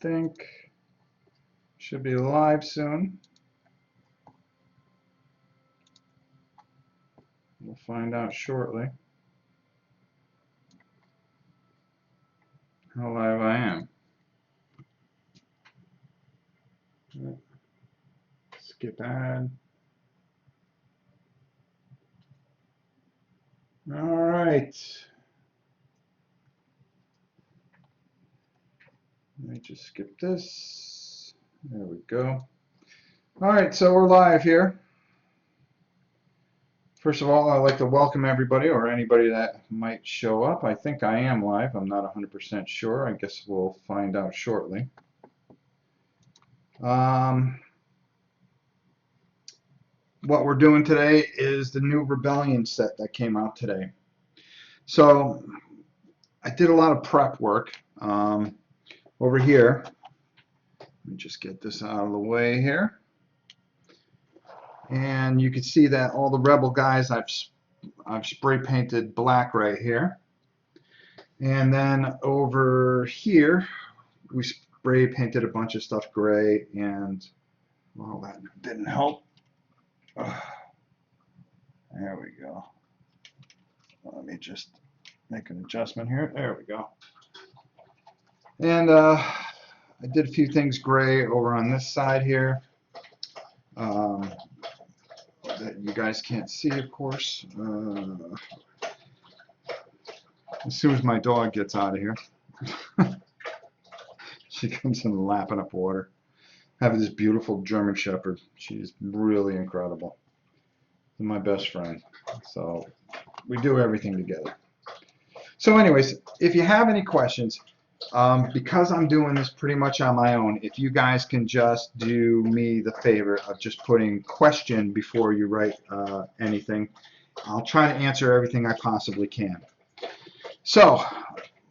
think should be live soon. We'll find out shortly how live I am. Skip ad. All right. Let me just skip this. There we go. All right, so we're live here. First of all, I'd like to welcome everybody or anybody that might show up. I think I am live. I'm not 100% sure. I guess we'll find out shortly. What we're doing today is the new Rebellion set that came out today. So I did a lot of prep work over here. Let me just get this out of the way here. And you can see that all the Rebel guys I've spray painted black right here. And then over here we spray painted a bunch of stuff gray, and well, that didn't help. There we go. Let me just make an adjustment here. There we go. And I did a few things gray over on this side here that you guys can't see, of course. As soon as my dog gets out of here, she comes in lapping up water. I have this beautiful German Shepherd. She's really incredible. She's my best friend. So we do everything together. So anyways, if you have any questions, because I'm doing this pretty much on my own, if you guys can just do me the favor of just putting question before you write anything, I'll try to answer everything I possibly can. So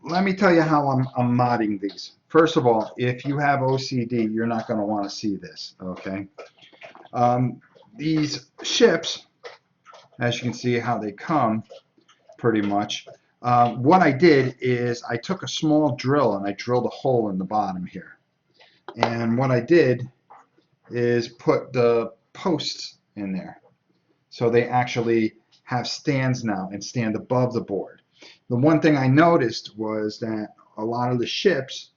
let me tell you how I'm modding these. First of all, if you have OCD, you're not going to want to see this, okay? These ships, as you can see how they come, pretty much. What I did is I took a small drill and I drilled a hole in the bottom here. And what I did is put the posts in there. So they actually have stands now and stand above the board. The one thing I noticed was that a lot of the ships,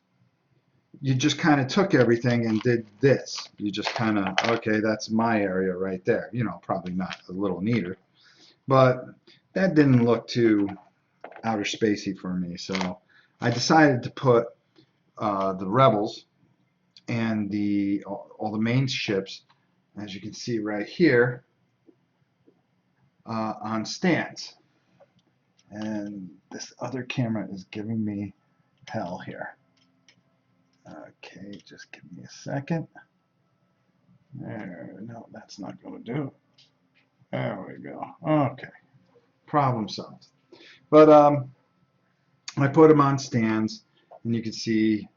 you just kind of took everything and did this. You just kind of, okay, that's my area right there. You know, probably not a little neater. But that didn't look too outer spacey for me. So I decided to put the Rebels and all the main ships, as you can see right here, on stands. And this other camera is giving me hell here. Okay, just give me a second. There, no, that's not going to do it. There we go. Okay, problem solved. But I put them on stands, and you can see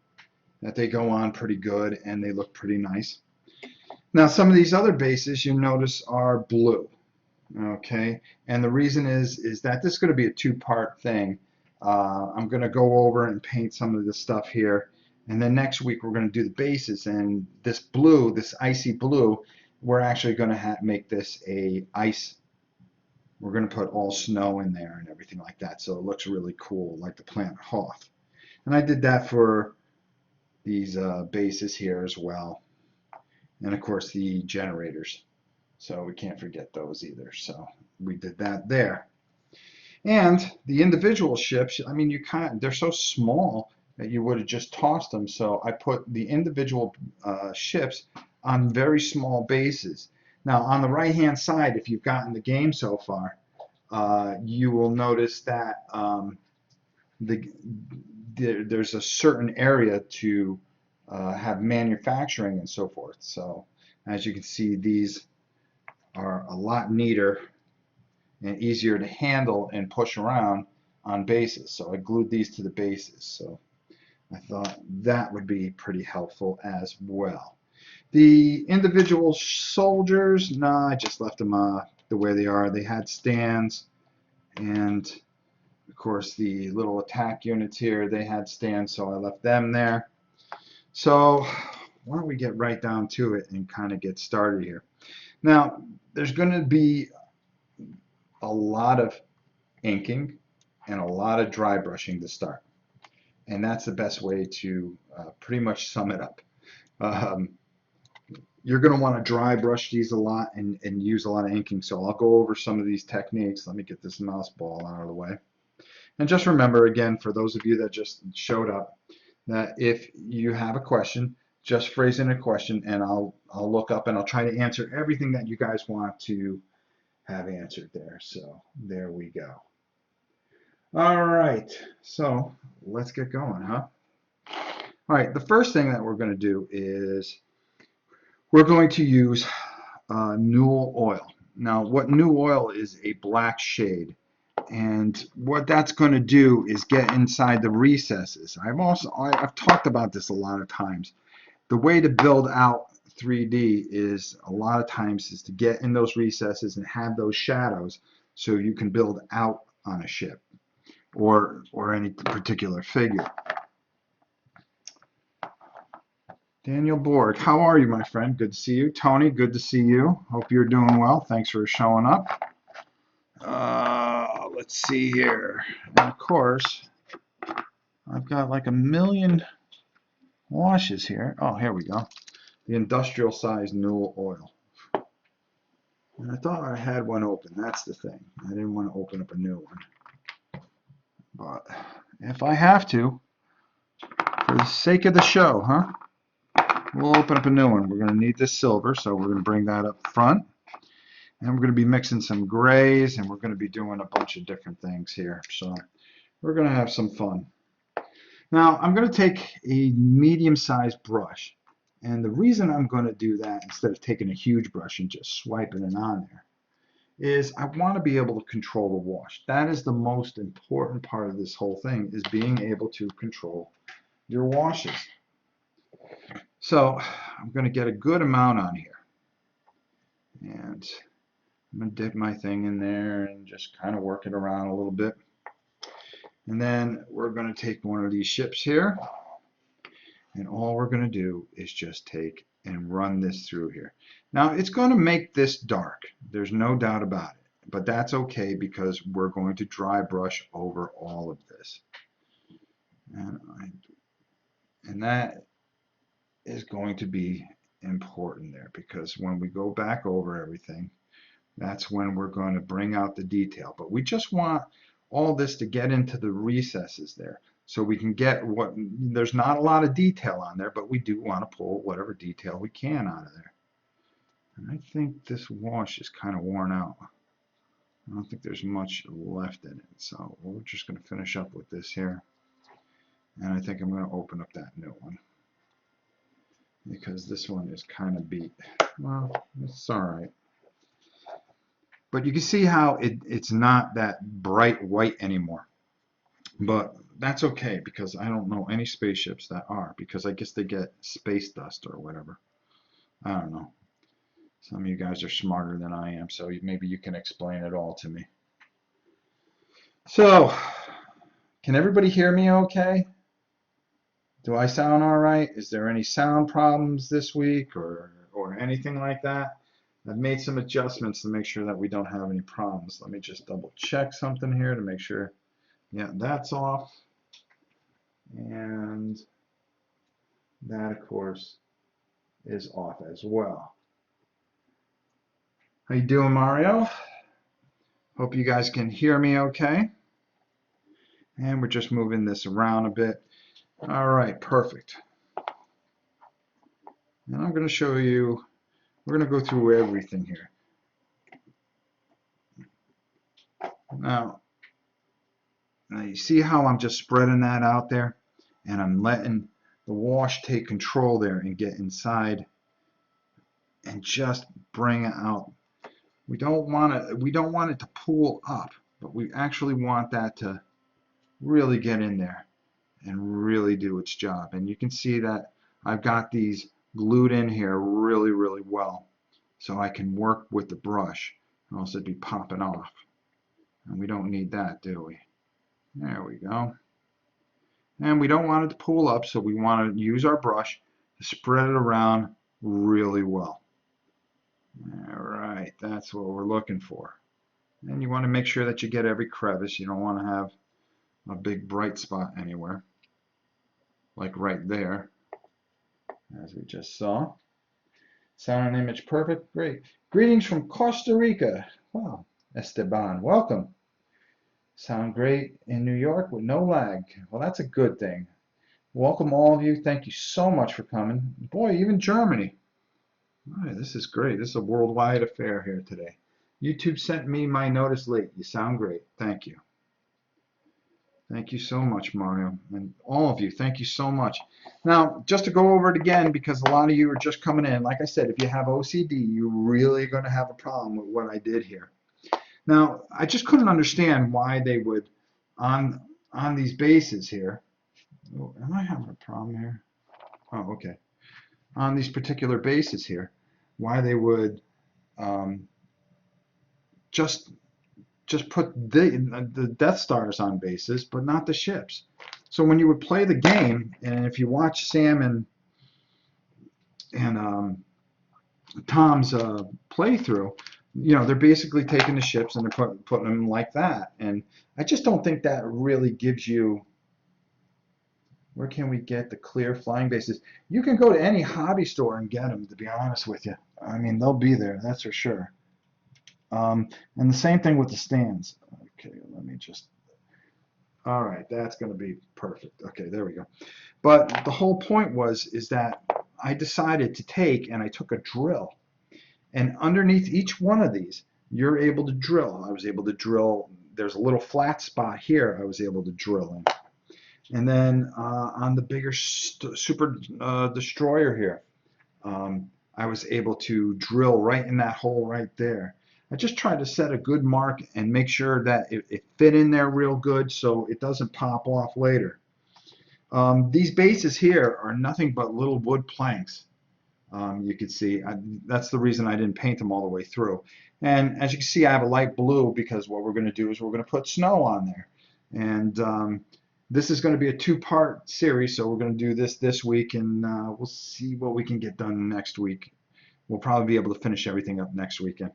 that they go on pretty good, and they look pretty nice. Now, some of these other bases you notice are blue. Okay, and the reason is that this is going to be a two-part thing. I'm going to go over and paint some of this stuff here, and then next week we're going to do the bases, and this blue, this icy blue, we're actually going to make this a ice. We're going to put all snow in there and everything like that, so it looks really cool, like the planet Hoth. And I did that for these bases here as well, and of course the generators. So we can't forget those either. So we did that there. And the individual ships, I mean, they're so small that you would have just tossed them. So I put the individual ships on very small bases. Now on the right hand side, if you've gotten the game so far, you will notice that there's a certain area to have manufacturing and so forth. So as you can see, these are a lot neater and easier to handle and push around on bases. So I glued these to the bases. So I thought that would be pretty helpful as well. The individual soldiers, no, I just left them the way they are. They had stands, and of course the little attack units here, they had stands, so I left them there. So why don't we get right down to it and kind of get started here. Now, there's going to be a lot of inking and a lot of dry brushing to start. And that's the best way to pretty much sum it up. Um, you're going to want to dry brush these a lot and use a lot of inking. So I'll go over some of these techniques. Let me get this mouse ball out of the way. And just remember, again, for those of you that just showed up, that if you have a question, just phrase in a question and I'll look up and I'll try to answer everything that you guys want to have answered there. So there we go. All right, so let's get going, huh? All right, the first thing that we're going to do is we're going to use Newell oil. Now, what Newell oil is a black shade, and what that's going to do is get inside the recesses. I've talked about this a lot of times. The way to build out 3D is a lot of times is to get in those recesses and have those shadows so you can build out on a ship or any particular figure. Daniel Borg, how are you, my friend? Good to see you. Tony, good to see you. Hope you're doing well. Thanks for showing up. Let's see here. And of course, I've got like a million washes here. Oh, here we go. The industrial size Newell oil. And I thought I had one open. That's the thing. I didn't want to open up a new one. But if I have to, for the sake of the show, huh? We'll open up a new one. We're going to need this silver, so we're going to bring that up front. And we're going to be mixing some grays, and we're going to be doing a bunch of different things here. So we're going to have some fun. Now, I'm going to take a medium-sized brush. And the reason I'm going to do that instead of taking a huge brush and just swiping it on there is I want to be able to control the wash. That is the most important part of this whole thing, is being able to control your washes. So I'm going to get a good amount on here. And I'm going to dip my thing in there and just kind of work it around a little bit. And then we're going to take one of these ships here. And all we're going to do is just take and run this through here. Now, it's going to make this dark. There's no doubt about it. But that's okay because we're going to dry brush over all of this. And that is going to be important there, because when we go back over everything, that's when we're going to bring out the detail. But we just want all this to get into the recesses there, so we can get there's not a lot of detail on there, but we do want to pull whatever detail we can out of there. And I think this wash is kind of worn out. I don't think there's much left in it, so we're just going to finish up with this here. And I think I'm going to open up that new one, because this one is kind of beat. Well, it's all right. But you can see how it's not that bright white anymore. But that's okay, because I don't know any spaceships that are, because I guess they get space dust or whatever. I don't know. Some of you guys are smarter than I am, so maybe you can explain it all to me. So, can everybody hear me okay? Do I sound all right? Is there any sound problems this week or anything like that? I've made some adjustments to make sure that we don't have any problems. Let me just double check something here to make sure. Yeah, that's off. And that, of course, is off as well. How you doing, Mario? Hope you guys can hear me okay. And we're just moving this around a bit. All right, perfect. And I'm going to show you, we're going to go through everything here. Now you see how I'm just spreading that out there, and I'm letting the wash take control there and get inside and just bring it out. We don't want it to pool up, but we actually want that to really get in there and really do its job. And you can see that I've got these glued in here really, really well, so I can work with the brush, or else it'd be popping off. And we don't need that, do we? There we go. And we don't want it to pool up, so we want to use our brush to spread it around really well. All right, that's what we're looking for. And you want to make sure that you get every crevice. You don't want to have a big bright spot anywhere, like right there, as we just saw. Sound and image perfect, great. Greetings from Costa Rica. Wow, Esteban, welcome. Sound great in New York with no lag. Well, that's a good thing. Welcome all of you. Thank you so much for coming. Boy, even Germany. All right, this is great. This is a worldwide affair here today. YouTube sent me my notice late. You sound great. Thank you. Thank you so much, Mario. And all of you, thank you so much. Now, just to go over it again, because a lot of you are just coming in, like I said, if you have OCD, you're really going to have a problem with what I did here. Now, I just couldn't understand why they would, on these bases here, oh, am I having a problem here? Oh, okay. On these particular bases here, why they would just put the Death Stars on bases, but not the ships. So when you would play the game, and if you watch Sam and Tom's playthrough, you know, they're basically taking the ships and they're putting them like that. And I just don't think that really gives you. Where can we get the clear flying bases? You can go to any hobby store and get them, to be honest with you. I mean, they'll be there, that's for sure. And the same thing with the stands. Okay, let me just. All right, that's going to be perfect. Okay, there we go. But the whole point is that I decided to take and I took a drill, and underneath each one of these, you're able to drill. I was able to drill. There's a little flat spot here. I was able to drill in. And then on the bigger super destroyer here, I was able to drill right in that hole right there. I just tried to set a good mark and make sure that it fit in there real good so it doesn't pop off later. These bases here are nothing but little wood planks. You can see that's the reason I didn't paint them all the way through. And as you can see, I have a light blue because what we're going to do is we're going to put snow on there. And this is going to be a two-part series, so we're going to do this week, and we'll see what we can get done next week. We'll probably be able to finish everything up next weekend.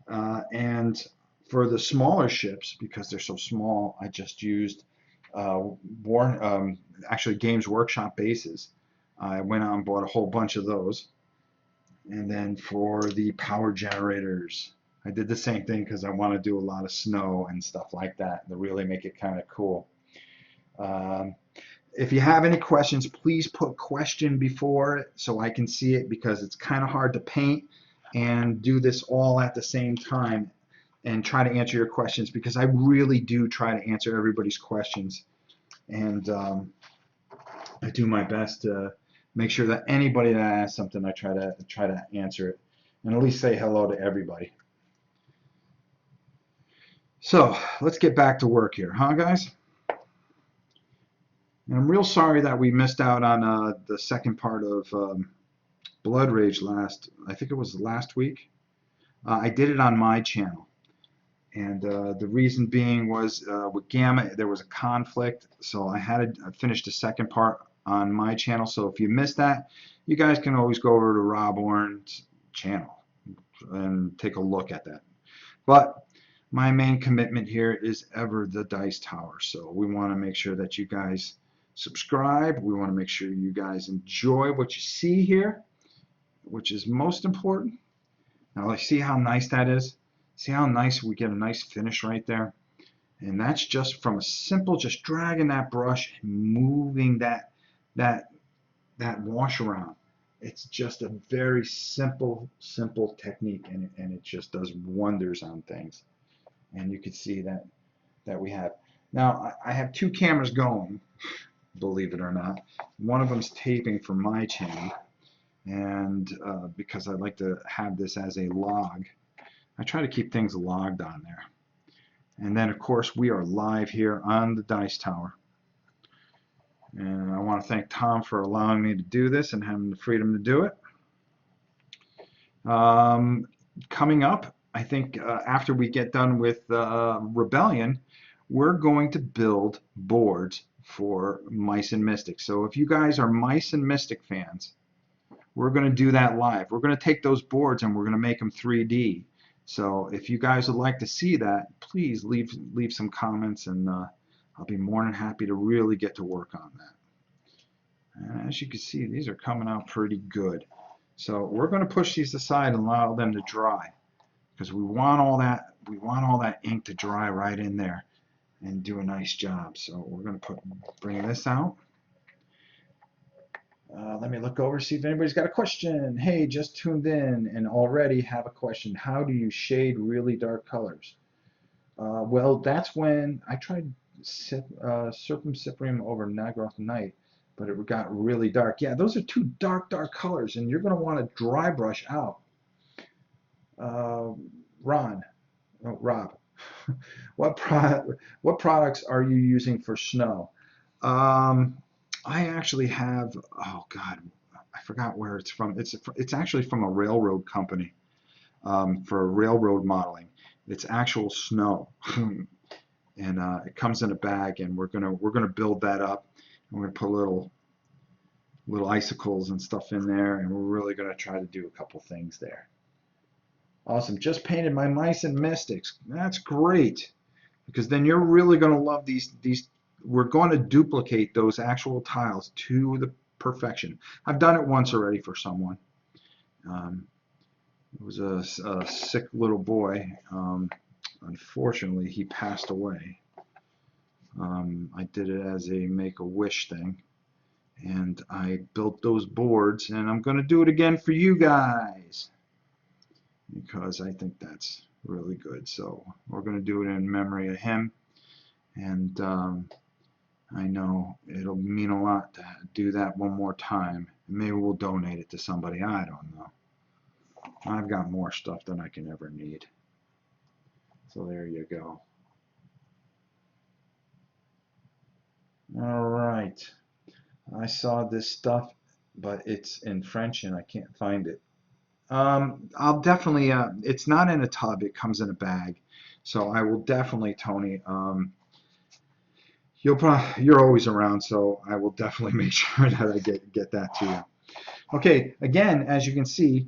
And for the smaller ships, because they're so small, I just used actually Games Workshop bases. I went out and bought a whole bunch of those. And then for the power generators, I did the same thing because I want to do a lot of snow and stuff like that to really make it kind of cool. If you have any questions, please put question before it so I can see it, because it's kind of hard to paint and do this all at the same time and try to answer your questions, because I really do try to answer everybody's questions, and I do my best to make sure that anybody that asks something, I try to answer it and at least say hello to everybody. So let's get back to work here, huh, guys? And I'm real sorry that we missed out on the second part of Blood Rage I think it was last week. I did it on my channel. And the reason being was with Gamma, there was a conflict, so I had to finish the second part on my channel. So if you missed that, you guys can always go over to Rob Oren's channel and take a look at that. But my main commitment here is ever the Dice Tower. So we want to make sure that you guys subscribe. We want to make sure you guys enjoy what you see here, which is most important. Now, let's see how nice that is. See how nice we get a nice finish right there? And that's just from a simple, just dragging that brush and moving that wash around. It's just a very simple technique, and it just does wonders on things. And you can see that we have. Now, I have two cameras going, believe it or not. One of them's taping for my channel, and because I like to have this as a log, I try to keep things logged on there. And then, of course, we are live here on the Dice Tower. And I want to thank Tom for allowing me to do this and having the freedom to do it. Coming up, I think after we get done with Rebellion, we're going to build boards for Mice and Mystics. So if you guys are Mice and Mystic fans, we're going to do that live. We're going to take those boards and we're going to make them 3D. So if you guys would like to see that, please leave some comments, and I'll be more than happy to really get to work on that. And as you can see, these are coming out pretty good. So we're going to push these aside and allow them to dry, because we want all that ink to dry right in there and do a nice job. So we're going to bring this out. Let me look over, see if anybody's got a question. Hey, just tuned in and already have a question. How do you shade really dark colors? Well, that's when I tried Circumcyprium over Nagroth Night, but it got really dark. Yeah, those are two dark colors, and you're going to want to dry brush out. Rob, what products are you using for snow? I actually have, oh God, I forgot where it's from. It's actually from a railroad company, for railroad modeling. It's actual snow, and it comes in a bag, and we're gonna build that up. And we're gonna put little icicles and stuff in there, and we're really gonna try to do a couple things there. Awesome. Just painted my Mice and Mystics. That's great, because then you're really gonna love these. We're going to duplicate those actual tiles to the perfection. I've done it once already for someone. It was a sick little boy. Unfortunately, he passed away. I did it as a make-a-wish thing, and I built those boards, and I'm going to do it again for you guys, because I think that's really good. So we're going to do it in memory of him, and I know it'll mean a lot to do that one more time. Maybe we'll donate it to somebody. I don't know. I've got more stuff than I can ever need. So there you go. All right. I saw this stuff, but it's in French and I can't find it. I'll definitely, it's not in a tub, it comes in a bag. So I will definitely, Tony, you're always around, so I will definitely make sure that I get that to you. Okay, again, as you can see,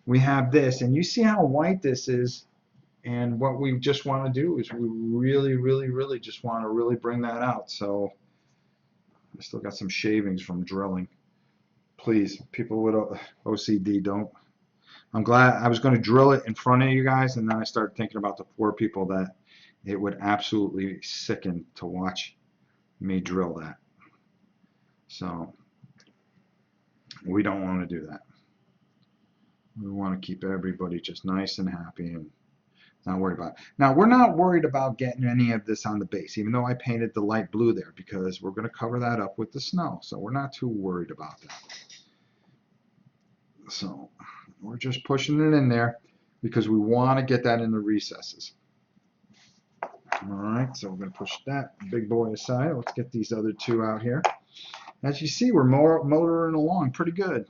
we have this, and you see how white this is, and what we just want to do is we really just want to really bring that out. So I still got some shavings from drilling. Please, people with OCD, don't. I'm glad. I was going to drill it in front of you guys, and then I started thinking about the poor people that it would absolutely sicken to watch me drill that. So we don't want to do that. We want to keep everybody just nice and happy and not worried about it. Now, we're not worried about getting any of this on the base, even though I painted the light blue there, because we're going to cover that up with the snow. So we're not too worried about that. So we're just pushing it in there because we want to get that in the recesses. All right, so we're going to push that big boy aside. Let's get these other two out here. As you see, we're motoring along pretty good.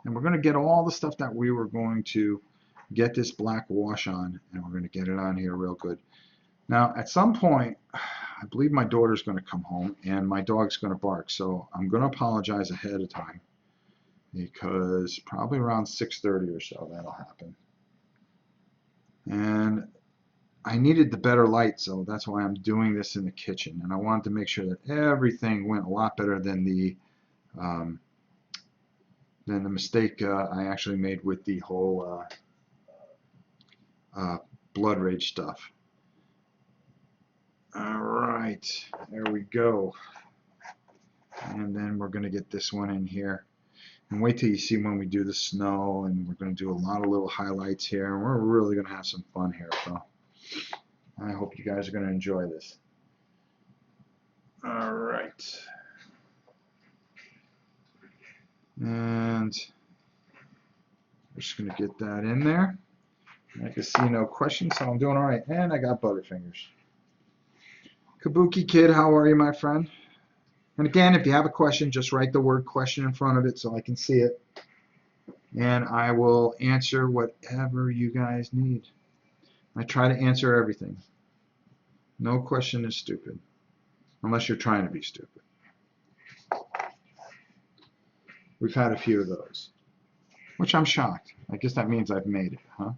And we're going to get all the stuff that we were going to get this black wash on, and we're going to get it on here real good. Now, at some point, I believe my daughter's going to come home, and my dog's going to bark. So I'm going to apologize ahead of time, because probably around 6:30 or so that'll happen. And I needed the better light, so that's why I'm doing this in the kitchen. And I wanted to make sure that everything went a lot better than the mistake I actually made with the whole blood rage stuff. All right, there we go. And then we're going to get this one in here. And wait till you see when we do the snow, and we're going to do a lot of little highlights here, and we're really going to have some fun here. So I hope you guys are going to enjoy this. All right. And we're just going to get that in there. I can see no questions, so I'm doing all right. And I got Butterfingers. Kabuki Kid, how are you, my friend? And again, if you have a question, just write the word question in front of it so I can see it. And I will answer whatever you guys need. I try to answer everything. No question is stupid. unless you're trying to be stupid. We've had a few of those, which I'm shocked. I guess that means I've made it, huh?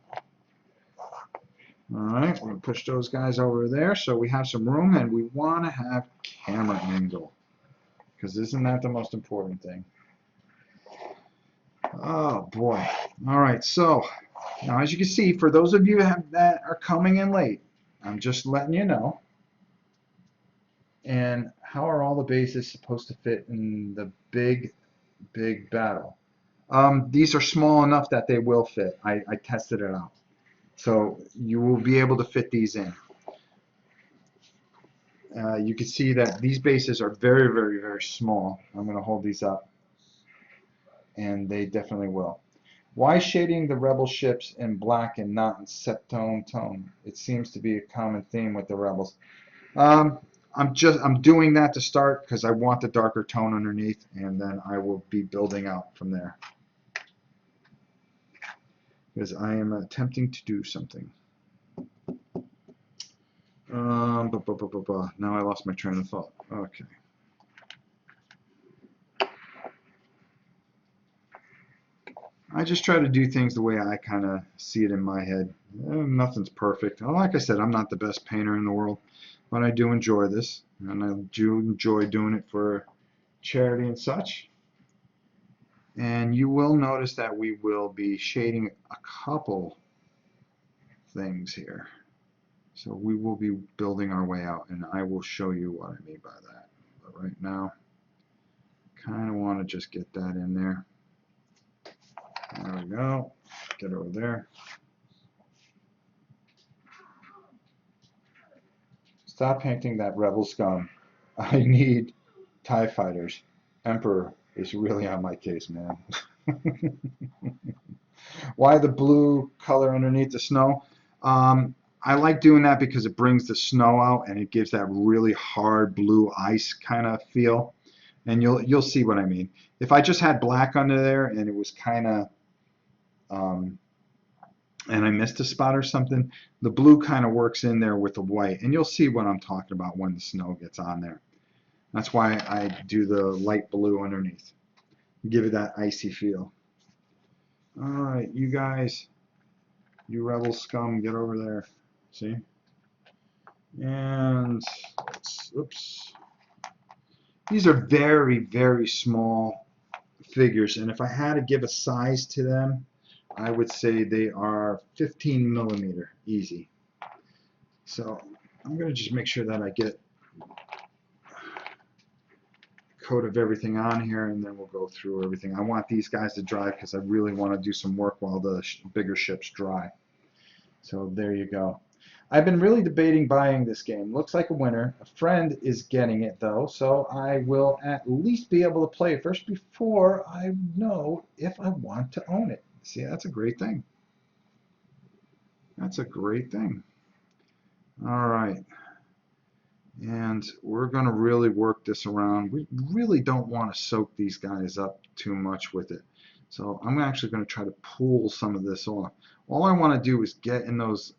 All right, we're going to push those guys over there so we have some room, and we want to have camera angle, because isn't that the most important thing? Oh, boy. All right, so now as you can see, for those of you that are coming in late, I'm just letting you know. And how are all the bases supposed to fit in the big battle? These are small enough that they will fit. I tested it out. So you will be able to fit these in. You can see that these bases are very, very, very small. I'm going to hold these up, and they definitely will. Why shading the rebel ships in black and not in set tone? It seems to be a common theme with the rebels. I'm doing that to start because I want the darker tone underneath, and then I will be building out from there. Because I am attempting to do something. Now I lost my train of thought. Okay. I just try to do things the way I kind of see it in my head. Nothing's perfect. Like I said, I'm not the best painter in the world, but I do enjoy this, and I do enjoy doing it for charity and such. And you will notice that we will be shading a couple things here. So we will be building our way out, and I will show you what I mean by that. But right now, kind of want to just get that in there. There we go. Get over there. Stop painting that rebel scum. I need TIE fighters. Emperor is really on my case, man. Why the blue color underneath the snow? I like doing that because it brings the snow out and it gives that really hard blue ice kind of feel. And you'll see what I mean. If I just had black under there and it was kind of and I missed a spot or something, the blue kind of works in there with the white, and you'll see what I'm talking about when the snow gets on there. That's why I do the light blue underneath. Give it that icy feel. All right, you guys, you rebel scum, get over there. See? And oops. These are very, very small figures, and if I had to give a size to them, I would say they are 15 millimeter, easy. So I'm going to just make sure that I get a coat of everything on here, and then we'll go through everything. I want these guys to dry because I really want to do some work while the bigger ships dry. So there you go. I've been really debating buying this game. Looks like a winner. A friend is getting it though, so I will at least be able to play it first before I know if I want to own it. See, that's a great thing. That's a great thing. All right. And we're going to really work this around. We really don't want to soak these guys up too much with it. So I'm actually going to try to pull some of this off. All I want to do is get in those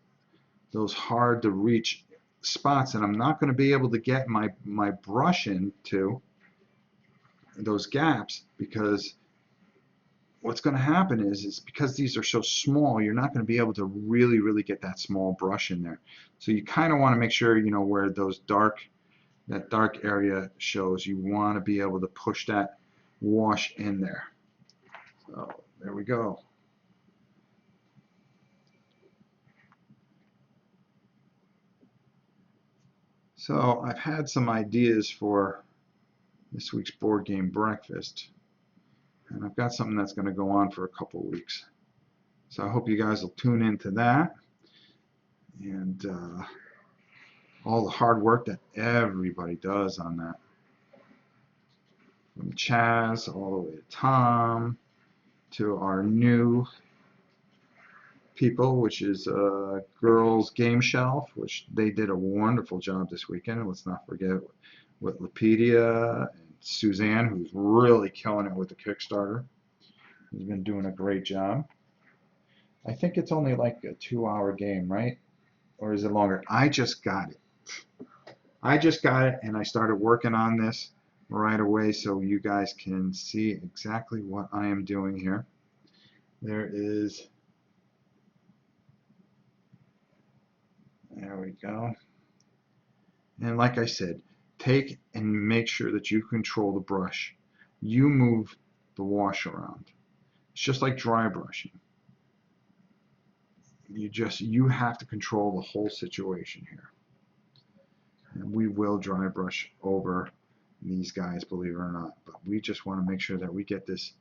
hard to reach spots that I'm not going to be able to get my brush into those gaps, because what's going to happen is because these are so small, you're not going to be able to really get that small brush in there. So you kind of want to make sure, you know, where that dark area shows, you want to be able to push that wash in there. So there we go. So I've had some ideas for this week's board game breakfast, and I've got something that's going to go on for a couple of weeks. So I hope you guys will tune into that, and all the hard work that everybody does on that. From Chaz all the way to Tom to our new people, which is Girls Game Shelf, which they did a wonderful job this weekend. Let's not forget with Lapedia and Suzanne, who's really killing it with the Kickstarter. He's been doing a great job. I think it's only like a 2-hour game, right? Or is it longer? I just got it. I just got it and I started working on this right away so you guys can see exactly what I am doing here. There we go. And like I said, take and make sure that you control the brush. You move the wash around. It's just like dry brushing. You have to control the whole situation here. And we will dry brush over these guys, believe it or not, but we just want to make sure that we get this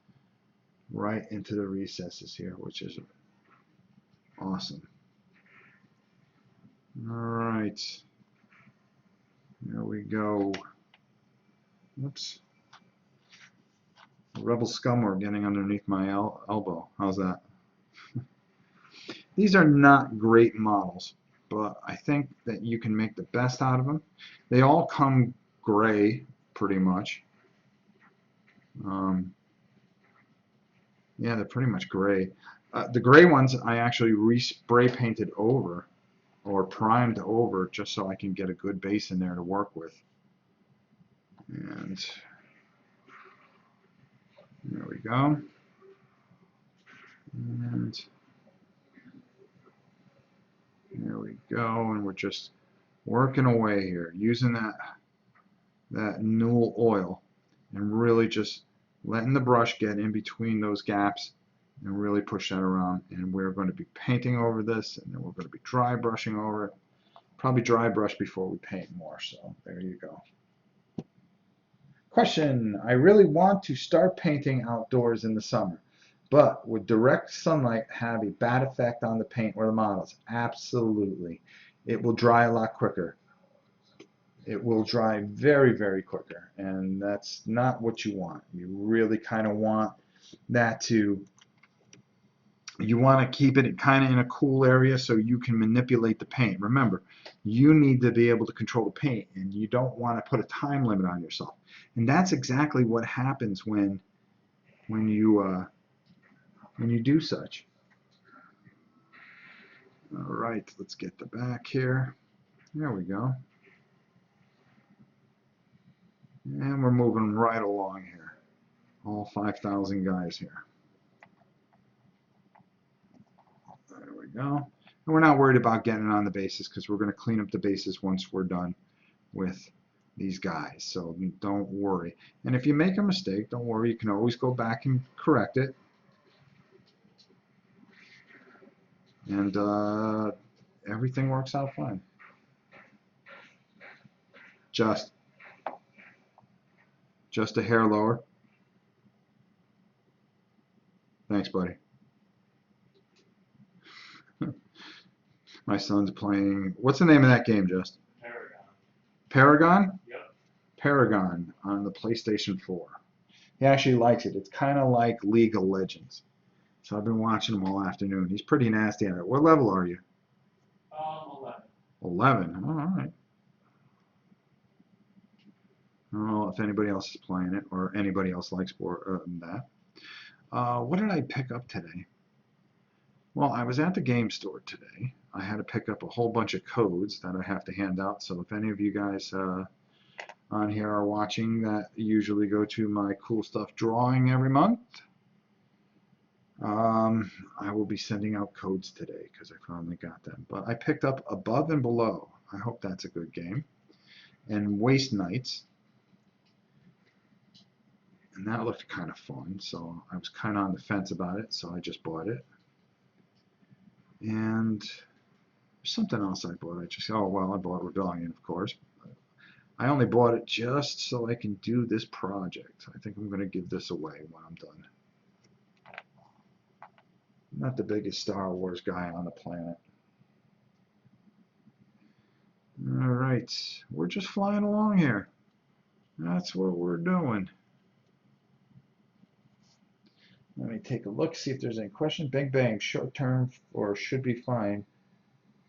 right into the recesses here, which is awesome. All right, there we go. Oops. Rebel scum are getting underneath my elbow. How's that? These are not great models, but I think that you can make the best out of them. They all come gray, pretty much. Yeah, they're pretty much gray. The gray ones I actually spray painted over or primed over just so I can get a good base in there to work with. And there we go. And there we go. And we're just working away here using that Newell oil and really just letting the brush get in between those gaps and really push that around. And we're going to be painting over this, and then we're going to be dry brushing over it. Probably dry brush before we paint more, so there you go. Question: I really want to start painting outdoors in the summer, but would direct sunlight have a bad effect on the paint or the models? Absolutely. It will dry a lot quicker. It will dry very, very quicker, and that's not what you want. You really kind of want that to, you want to keep it kind of in a cool area so you can manipulate the paint. Remember, you need to be able to control the paint, and you don't want to put a time limit on yourself. And that's exactly what happens when you do such. All right, let's get the back here. There we go. And we're moving right along here. All 5,000 guys here. There we go. And we're not worried about getting on the bases because we're going to clean up the bases once we're done with these guys. So don't worry. And if you make a mistake, don't worry. You can always go back and correct it. And everything works out fine. Just a hair lower. Thanks, buddy. My son's playing. What's the name of that game, Just? Paragon. Paragon? Yep. Paragon on the PlayStation 4. He actually likes it. It's kind of like League of Legends. So I've been watching him all afternoon. He's pretty nasty at it. What level are you? 11. 11. Oh, all right. I don't know if anybody else is playing it or anybody else likes that. What did I pick up today? Well, I was at the game store today. I had to pick up a whole bunch of codes that I have to hand out. So if any of you guys on here are watching that usually go to my cool stuff drawing every month, I will be sending out codes today because I finally got them. But I picked up Above and Below. I hope that's a good game. And Waste Nights. And that looked kind of fun, so I was kind of on the fence about it, so I just bought it. And there's something else I bought. I bought Rebellion, of course. I only bought it just so I can do this project. I think I'm going to give this away when I'm done. I'm not the biggest Star Wars guy on the planet. All right, we're just flying along here. That's what we're doing. Let me take a look, see if there's any question. Bang bang, short term or should be fine,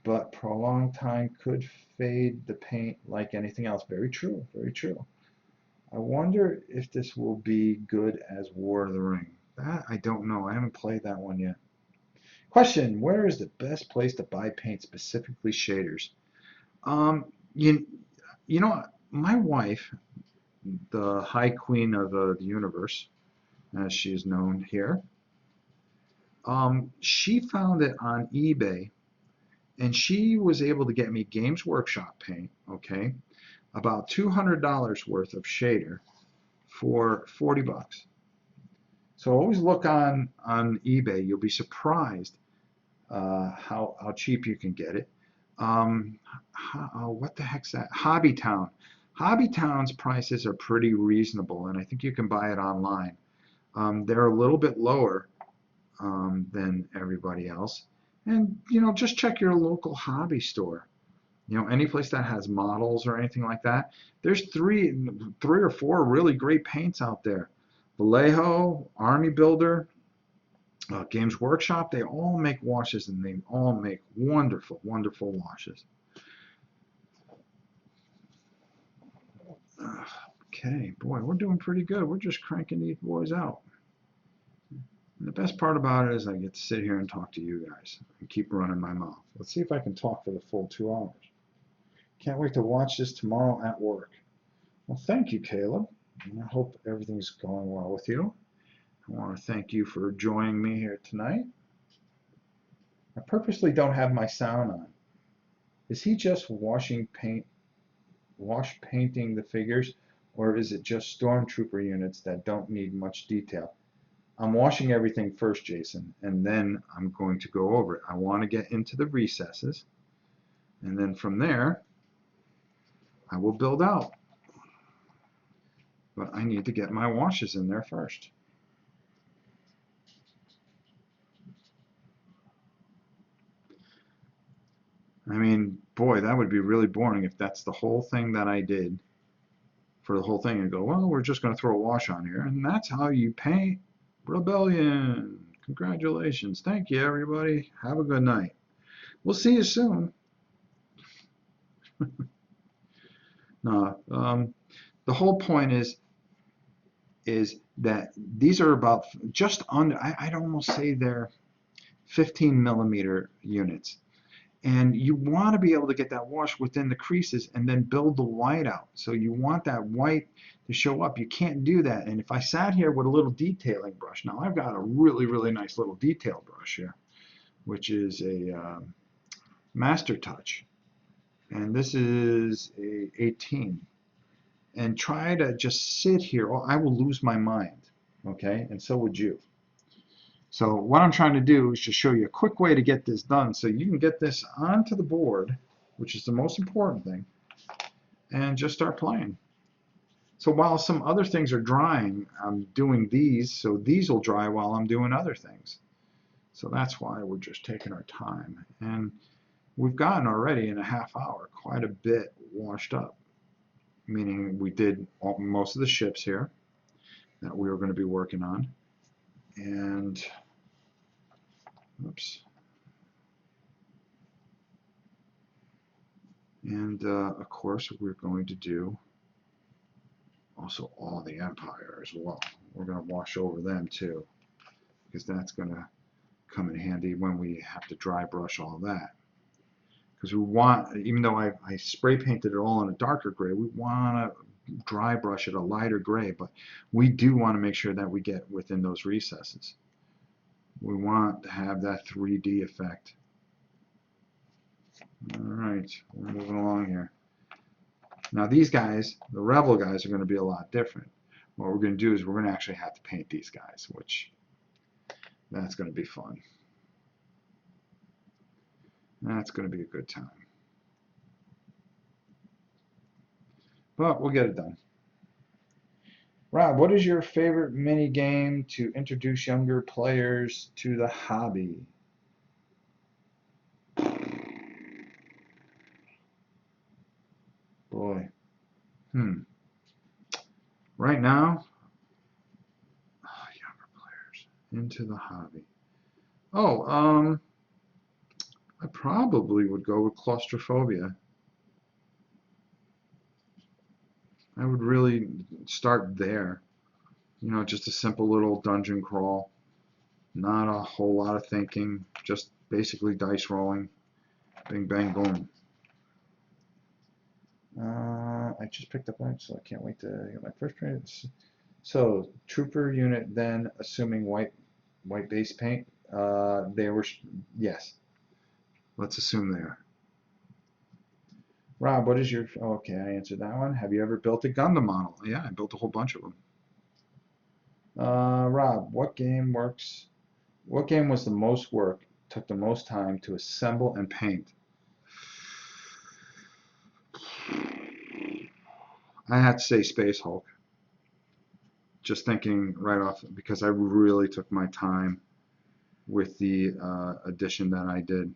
but prolonged time could fade the paint like anything else. Very true, very true. I wonder if this will be good as War of the Ring. That I don't know. I haven't played that one yet. Question: where is the best place to buy paint, specifically shaders? You you know, my wife, the High Queen of the universe, as she is known here, she found it on eBay, and she was able to get me Games Workshop paint, okay, about $200 worth of shader for 40 bucks. So always look on eBay. You'll be surprised how cheap you can get it. What the heck's that? Hobbytown. Hobbytown's prices are pretty reasonable, and I think you can buy it online. They're a little bit lower than everybody else. And, you know, just check your local hobby store. You know, any place that has models or anything like that. There's three or four really great paints out there. Vallejo, Army Builder, Games Workshop, they all make washes, and they all make wonderful, wonderful washes. Okay, boy, we're doing pretty good. We're just cranking these boys out. And the best part about it is I get to sit here and talk to you guys and keep running my mouth. Let's see if I can talk for the full 2 hours. Can't wait to watch this tomorrow at work. Well, thank you, Caleb. And I hope everything's going well with you. I want to thank you for joining me here tonight. I purposely don't have my sound on. Is he just painting the figures, or is it just stormtrooper units that don't need much detail? I'm washing everything first, Jason, and then I'm going to go over it. I want to get into the recesses, and then from there, I will build out. But I need to get my washes in there first. I mean, boy, that would be really boring if that's the whole thing that I did for the whole thing and go, well, we're just going to throw a wash on here. And that's how you paint Rebellion. Congratulations. Thank you, everybody. Have a good night. We'll see you soon. No, the whole point is that these are about just under, I'd almost say they're 15 millimeter units. And you want to be able to get that wash within the creases and then build the white out. So you want that white to show up. You can't do that. And if I sat here with a little detailing brush, now I've got a really, really nice little detail brush here, which is a Master Touch. And this is a 18. And try to just sit here, or I will lose my mind, okay? And so would you. So what I'm trying to do is just show you a quick way to get this done so you can get this onto the board, which is the most important thing, and just start playing. So while some other things are drying, I'm doing these, so these will dry while I'm doing other things. So that's why we're just taking our time. And we've gotten already in a half hour quite a bit washed up, meaning we did most of the ships here that we were going to be working on. And oops. And of course, we're going to do also all the Empire as well. We're going to wash over them too, because that's going to come in handy when we have to dry brush all that. Because we want, even though I spray painted it all in a darker gray, we want to dry brush it a lighter gray, but we do want to make sure that we get within those recesses. We want to have that 3D effect. All right, we're moving along here. Now these guys, the Rebel guys, are going to be a lot different. What we're going to do is we're going to actually have to paint these guys, which that's going to be fun. That's going to be a good time. But we'll get it done. Rob, what is your favorite mini game to introduce younger players to the hobby? Boy. Right now, younger players into the hobby. Oh, I probably would go with Claustrophobia. I would really start there. You know, just a simple little dungeon crawl. Not a whole lot of thinking, just basically dice rolling. Bing, bang, boom. I just picked up one, so I can't wait to get my first print. So trooper unit, then assuming white base paint. They were yes. Let's assume they are. Rob, what is your? Okay, I answered that one. Have you ever built a Gundam model? Yeah, I built a whole bunch of them. Rob, what game works? What game was the most work? Took the most time to assemble and paint? I had to say Space Hulk. Just thinking right off because I really took my time with the addition that I did,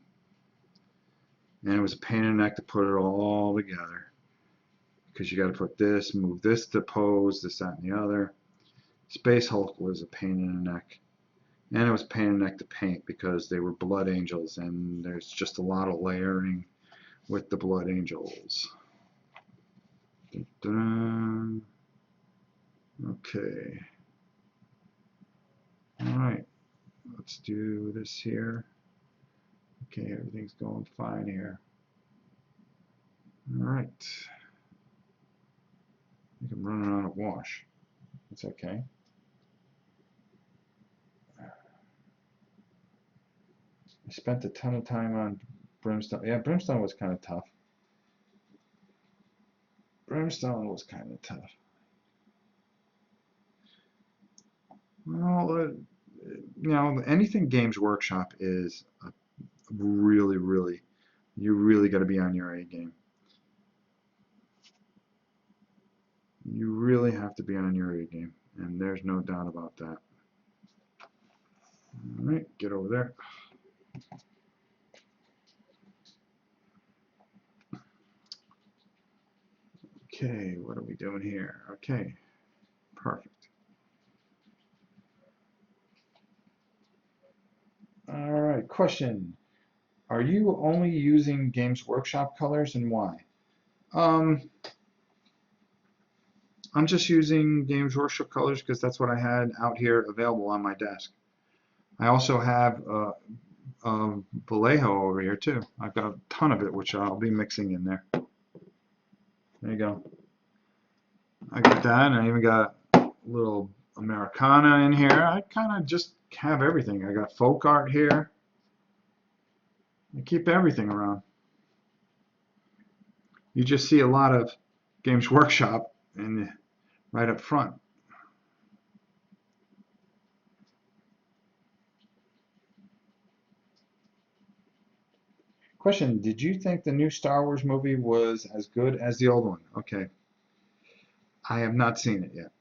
and it was a pain in the neck to put it all together because you got to put this, move this to pose, this, that, and the other. Space Hulk was a pain in the neck, and it was a pain in the neck to paint because they were Blood Angels, and there's just a lot of layering with the Blood Angels. Dun, dun. Okay. All right. Let's do this here. Okay, everything's going fine here. All right. I think I'm running out of wash. That's okay. I spent a ton of time on Brimstone. Yeah, Brimstone was kind of tough. Brimstone was kind of tough. Well, you know, anything Games Workshop is really, really, you really got to be on your A game. You really have to be on your A game, and there's no doubt about that. All right, get over there. Okay, what are we doing here? Okay, perfect. All right, question. Are you only using Games Workshop colors and why? Um, I'm just using Games Workshop colors because that's what I had out here available on my desk. I also have Vallejo over here too. I've got a ton of it, which I'll be mixing in there. There you go. I got that, and I even got a little Americana in here. I kind of just have everything. I got folk art here. I keep everything around. You just see a lot of Games Workshop and right up front. Question, did you think the new Star Wars movie was as good as the old one? Okay. I have not seen it yet.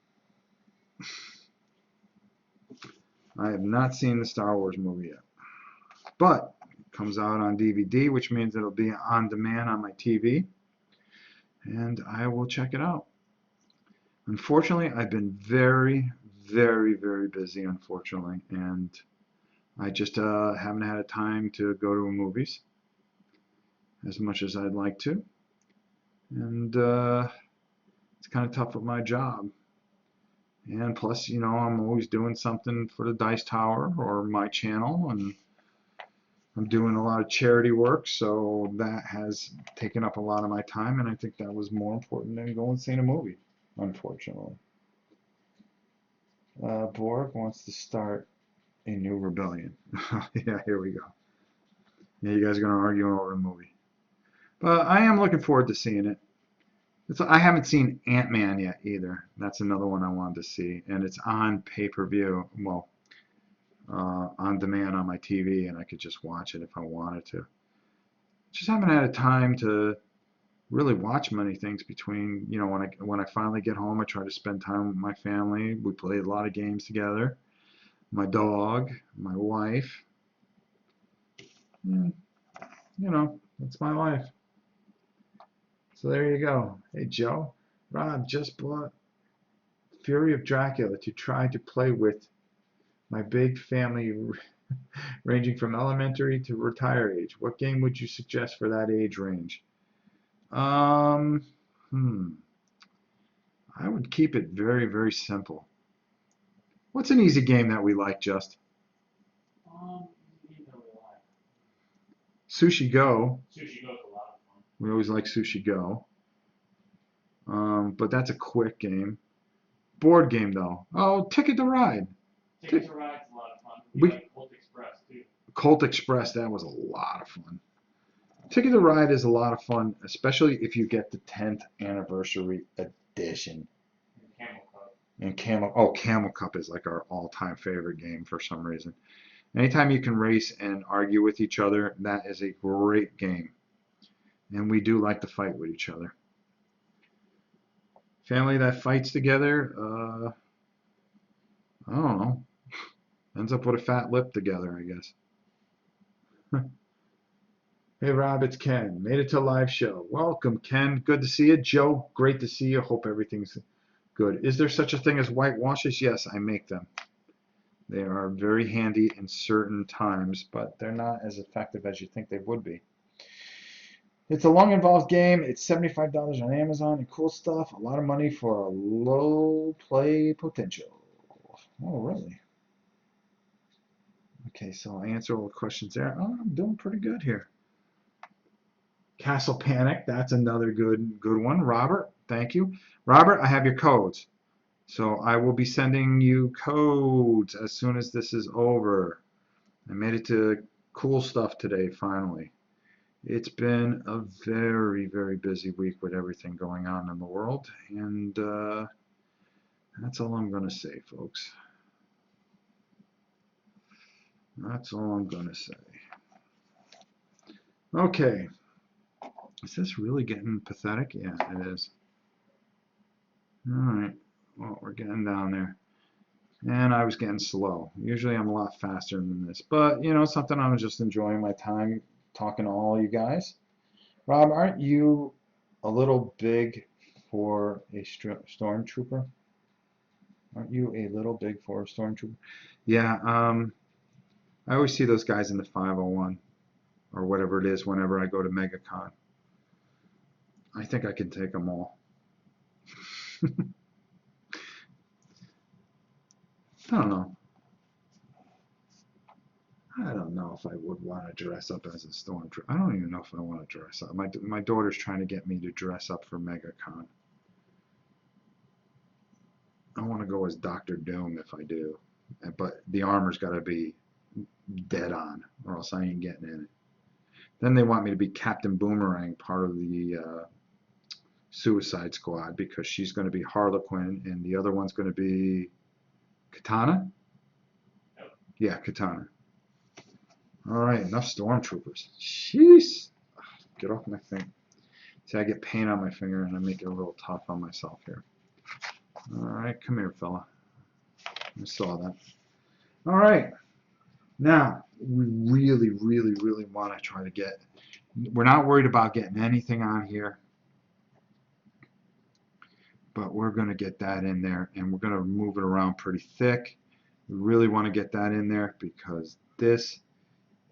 I have not seen the Star Wars movie yet. But it comes out on DVD, which means it'll be on demand on my TV, and I will check it out. Unfortunately, I've been very, very, very busy, unfortunately, and I just haven't had time to go to movies as much as I'd like to. And it's kind of tough with my job. And plus, you know, I'm always doing something for the Dice Tower or my channel, and I'm doing a lot of charity work, so that has taken up a lot of my time, and I think that was more important than going and seeing a movie, unfortunately. Borg wants to start a new rebellion. Yeah, here we go. Yeah, you guys are going to argue over a movie. But I am looking forward to seeing it. I haven't seen Ant-Man yet either. That's another one I wanted to see, and it's on pay-per-view. Well, on demand on my TV, and I could just watch it if I wanted to. Just haven't had a time to really watch many things between, you know, when I finally get home, I try to spend time with my family. We play a lot of games together. My dog, my wife. You know, that's my life. So there you go. Hey Joe, Rob just bought Fury of Dracula to try to play with my big family ranging from elementary to retire age. What game would you suggest for that age range? Um, hmm. I would keep it very, very simple. What's an easy game that we like, Just? You know what? Sushi Go. Sushi goes a lot of fun. We always like Sushi Go. But that's a quick game. Board game though. Oh, Ticket to Ride. Ticket to Ride's a lot of fun. We We like Colt Express too. Colt Express. That was a lot of fun. Ticket to Ride is a lot of fun, especially if you get the 10th anniversary edition. And Camel Cup. And Camel Cup is like our all-time favorite game for some reason. Anytime you can race and argue with each other, that is a great game. And we do like to fight with each other. Family that fights together, I don't know, ends up with a fat lip together, I guess. Hey Rob, it's Ken. Made it to a live show. Welcome, Ken. Good to see you. Joe, great to see you. Hope everything's good. Is there such a thing as white washes? Yes, I make them. They are very handy in certain times, but they're not as effective as you think they would be. It's a long involved game. It's $75 on Amazon and cool stuff. A lot of money for a low play potential. Oh, really? Okay, so I answer all the questions there. Oh, I'm doing pretty good here. Castle Panic, that's another good one. Robert, thank you. Robert, I have your codes. So I will be sending you codes as soon as this is over. I made it to cool stuff today, finally. It's been a very, very busy week with everything going on in the world, and that's all I'm going to say, folks. That's all I'm going to say. Okay. Is this really getting pathetic? Yeah, it is. All right. Well, we're getting down there. And I was getting slow. Usually I'm a lot faster than this. But, you know, something I'm just enjoying my time talking to all you guys. Rob, aren't you a little big for a stormtrooper? Aren't you a little big for a stormtrooper? Yeah, I always see those guys in the 501 or whatever it is whenever I go to MegaCon. I think I can take them all. I don't know. I don't know if I would want to dress up as a stormtrooper. I don't even know if I want to dress up. My daughter's trying to get me to dress up for MegaCon. I want to go as Doctor Doom if I do, but the armor's got to be dead on, or else I ain't getting in it. Then they want me to be Captain Boomerang, part of the Suicide Squad, because she's going to be Harlequin, and the other one's going to be Katana? Yep. Yeah, Katana. All right, enough stormtroopers. Jeez. Get off my thing. See, I get paint on my finger, and I make it a little tough on myself here. All right, come here, fella. I saw that. All right. Now, we really, really, really want to try to get, we're not worried about getting anything on here, but we're going to get that in there, and we're going to move it around pretty thick. We really want to get that in there because this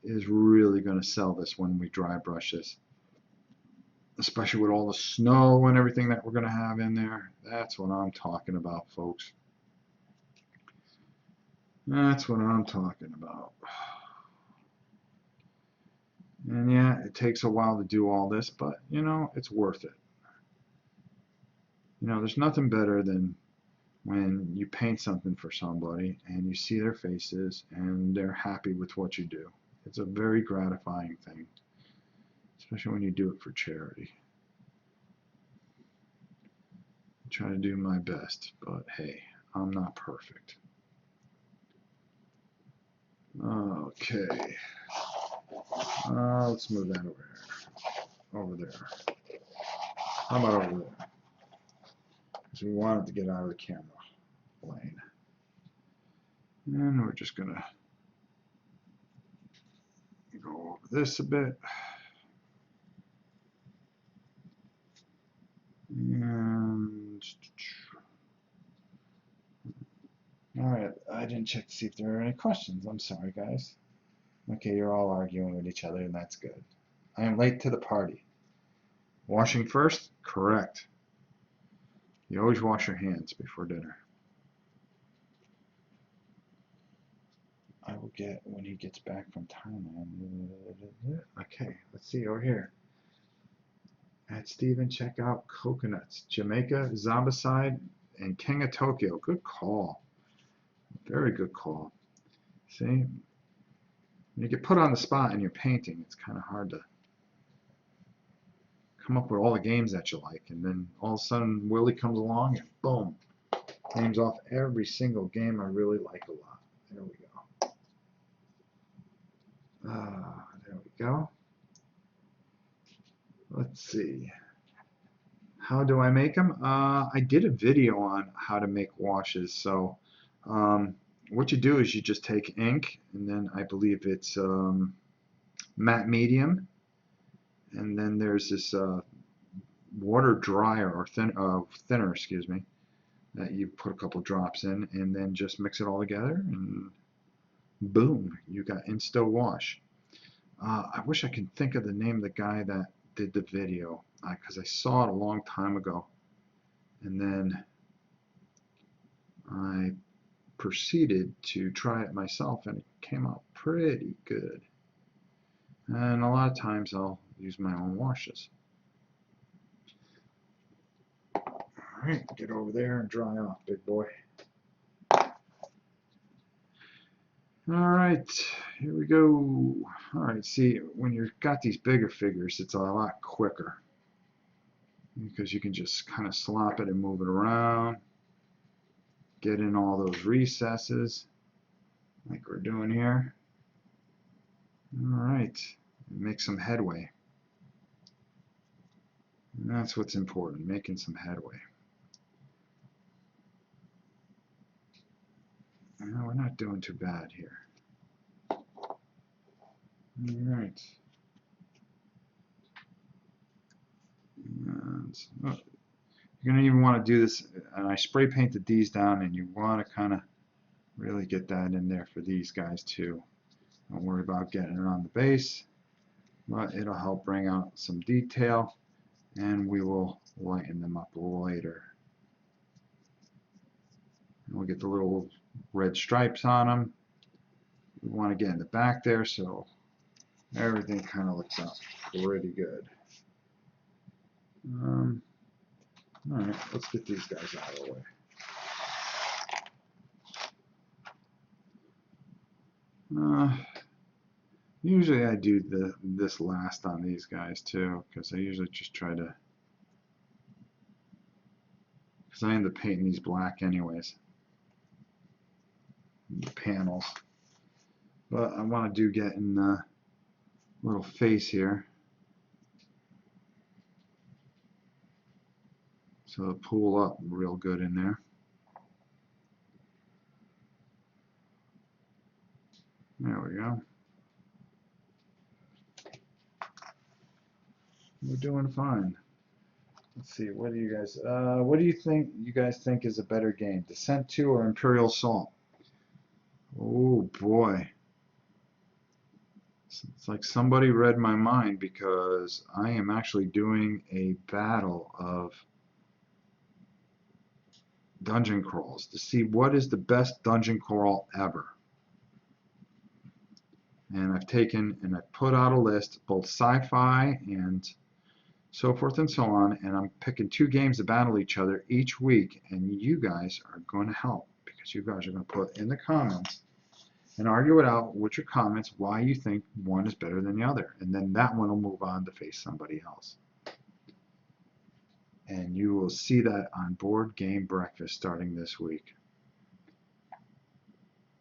is really going to sell this when we dry brush this, especially with all the snow and everything that we're going to have in there. That's what I'm talking about, folks. That's what I'm talking about. And yeah, it takes a while to do all this, but you know, it's worth it. You know, there's nothing better than when you paint something for somebody and you see their faces and they're happy with what you do. It's a very gratifying thing, especially when you do it for charity. I try to do my best, but hey, I'm not perfect. Okay. Let's move that over here. Over there. How about over there? Because we want it to get out of the camera lane. And we're just going to go over this a bit. And all right, I didn't check to see if there are any questions. I'm sorry, guys. Okay, you're all arguing with each other, and that's good. I am late to the party. Washing first? Correct. You always wash your hands before dinner. I will get when he gets back from Thailand. Okay, let's see over here. at Steven, check out Coconuts, Jamaica, Zombicide, and King of Tokyo. Good call. Very good call. See? When you get put on the spot and you're painting, it's kind of hard to come up with all the games that you like. And then all of a sudden, Willie comes along and boom. Names off every single game I really like a lot. There we go. There we go. Let's see. How do I make them? I did a video on how to make washes. So what you do is you just take ink, and then I believe it's matte medium, and then there's this water dryer or thinner, excuse me, that you put a couple drops in, and then just mix it all together, and boom, you got Insta Wash. I wish I could think of the name of the guy that did the video, because I saw it a long time ago, and then I proceeded to try it myself, and it came out pretty good. And a lot of times I'll use my own washes. Alright, get over there and dry off, big boy. Alright, here we go. Alright, see, when you've got these bigger figures, it's a lot quicker, because you can just kind of slop it and move it around, get in all those recesses like we're doing here. Alright, make some headway. And that's what's important, making some headway. No, we're not doing too bad here. Alright. You're going to even want to do this, and I spray painted these down, and you want to kind of really get that in there for these guys too. Don't worry about getting it on the base, but it'll help bring out some detail, and we will lighten them up later. And we'll get the little red stripes on them. We want to get in the back there, so everything kind of looks out pretty good. Alright, let's get these guys out of the way. Usually I do this last on these guys too, because I usually just try to, because I end up painting these black anyways, the panels. But I want to get in the little face here, so it'll pull up real good in there. There we go. We're doing fine. Let's see. What do you guys? What do you think? You guys think is a better game, Descent 2 or Imperial Assault? Oh boy. It's like somebody read my mind, because I am actually doing a battle of dungeon crawls to see what is the best dungeon crawl ever. And I've taken and I've put out a list, both sci-fi and so forth and so on, and I'm picking 2 games to battle each other each week, and you guys are going to help, because you guys are going to put in the comments and argue it out with your comments why you think one is better than the other, and then that one will move on to face somebody else. And you will see that on Board Game Breakfast starting this week.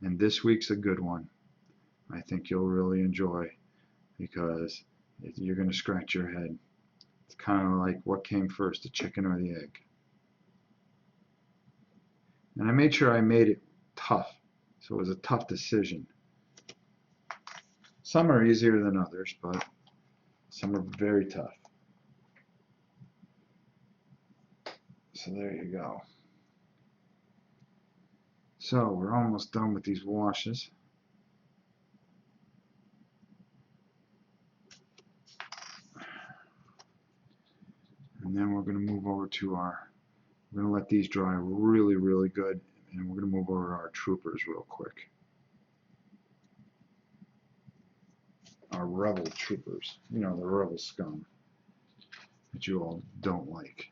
And this week's a good one. I think you'll really enjoy, because you're going to scratch your head. It's kind of like, what came first, the chicken or the egg? And I made sure I made it tough, so it was a tough decision. Some are easier than others, but some are very tough. So there you go. So we're almost done with these washes. And then we're going to move over to we're going to let these dry really, really good, and we're going to move over to our troopers real quick. Our rebel troopers, you know, the rebel scum. that you all don't like.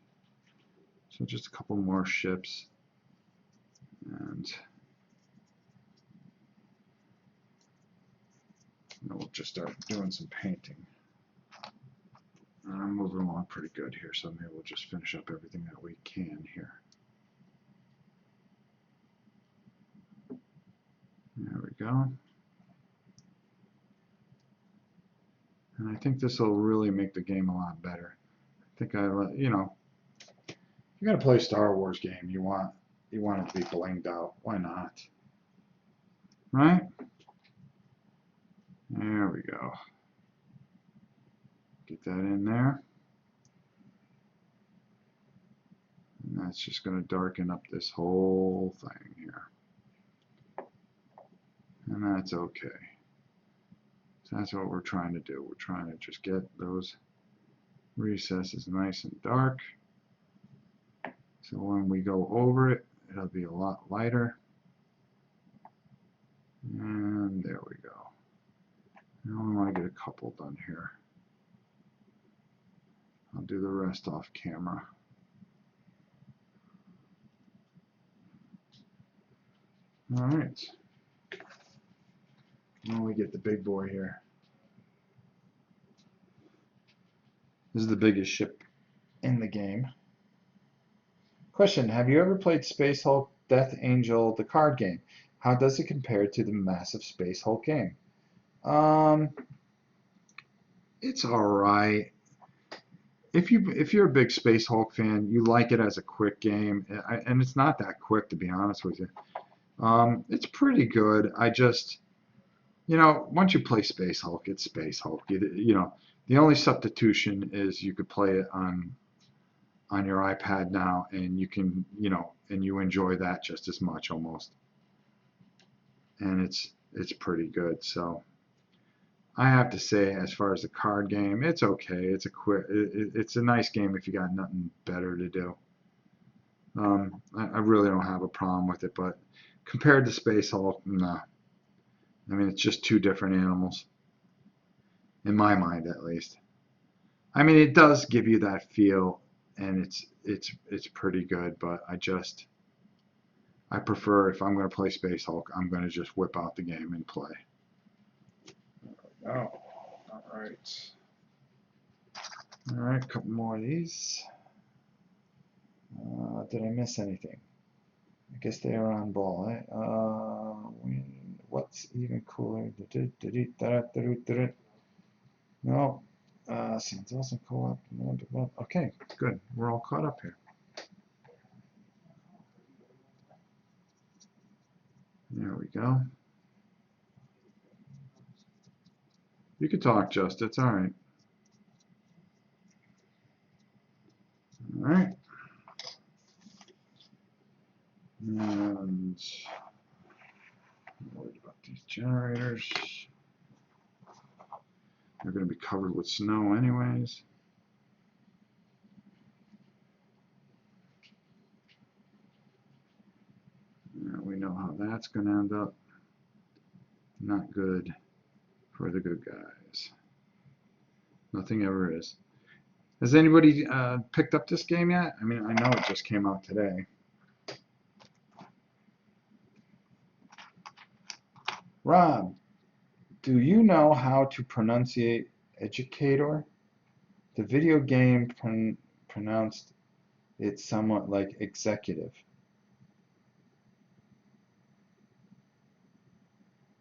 So just a couple more ships, and then we'll just start doing some painting. I'm moving along pretty good here, so maybe we'll just finish up everything that we can here. There we go. And I think this will really make the game a lot better. I think you know, if you're gonna play a Star Wars game, you want it to be blinged out. Why not? Right? There we go. Get that in there. And that's just going to darken up this whole thing here. And that's okay. So that's what we're trying to do. We're trying to just get those recesses nice and dark. So when we go over it, it'll be a lot lighter. And there we go. Now I want to get a couple done here. I'll do the rest off camera. All right. Now we get the big boy here. This is the biggest ship in the game. Question, have you ever played Space Hulk Death Angel, the card game? How does it compare to the massive Space Hulk game? It's alright. If you're a big Space Hulk fan, you like it as a quick game, and it's not that quick, to be honest with you. It's pretty good. I just, you know, once you play Space Hulk, it's Space Hulk. You know, the only substitution is you could play it on your iPad now, and you can, you know, and you enjoy that just as much almost. And it's pretty good. So I have to say, as far as the card game, it's okay. It's it's a nice game if you got nothing better to do. I really don't have a problem with it, but compared to Space Hulk, nah. I mean, it's just two different animals, in my mind at least. I mean, it does give you that feel, and it's pretty good, but I prefer, if I'm going to play Space Hulk, I'm going to just whip out the game and play. Oh, all right. All right, a couple more of these. Did I miss anything? I guess they are on ball. What's even cooler? No. Sounds awesome. Co-op. Okay, good. We're all caught up here. There we go. You can talk, Just. It's all right. All right. And I'm worried about these generators. They're going to be covered with snow anyways. Yeah, we know how that's going to end up. Not good for the good guys. Nothing ever is. Has anybody picked up this game yet? I mean, I know it just came out today. Rob, do you know how to pronunciate educator? The video game pronounced it somewhat like executive.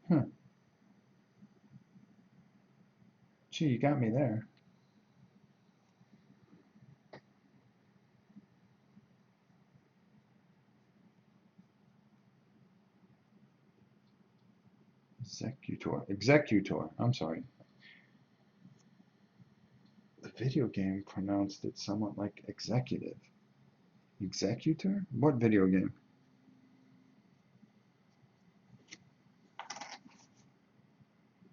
Huh. Gee, you got me there. Executor. I'm sorry. The video game pronounced it somewhat like executive. Executor? What video game?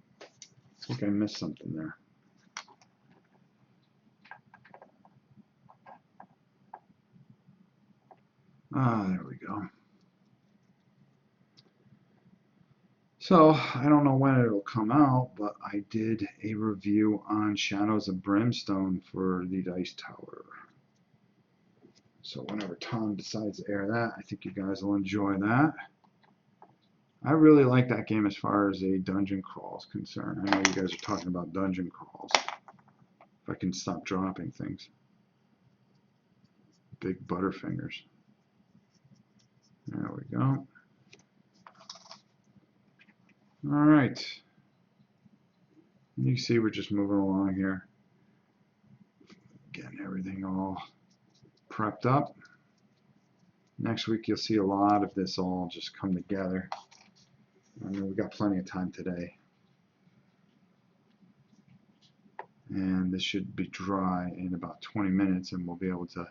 I think I missed something there. Ah, there we go. So I don't know when it'll come out, but I did a review on Shadows of Brimstone for the Dice Tower. So whenever Tom decides to air that, I think you guys will enjoy that. I really like that game as far as a dungeon crawl is concerned. I know you guys are talking about dungeon crawls. If I can stop dropping things. Big butterfingers. There we go. Alright. You can see we're just moving along here. Getting everything all prepped up. Next week you'll see a lot of this all just come together. I mean, we've got plenty of time today. And this should be dry in about 20 minutes and we'll be able to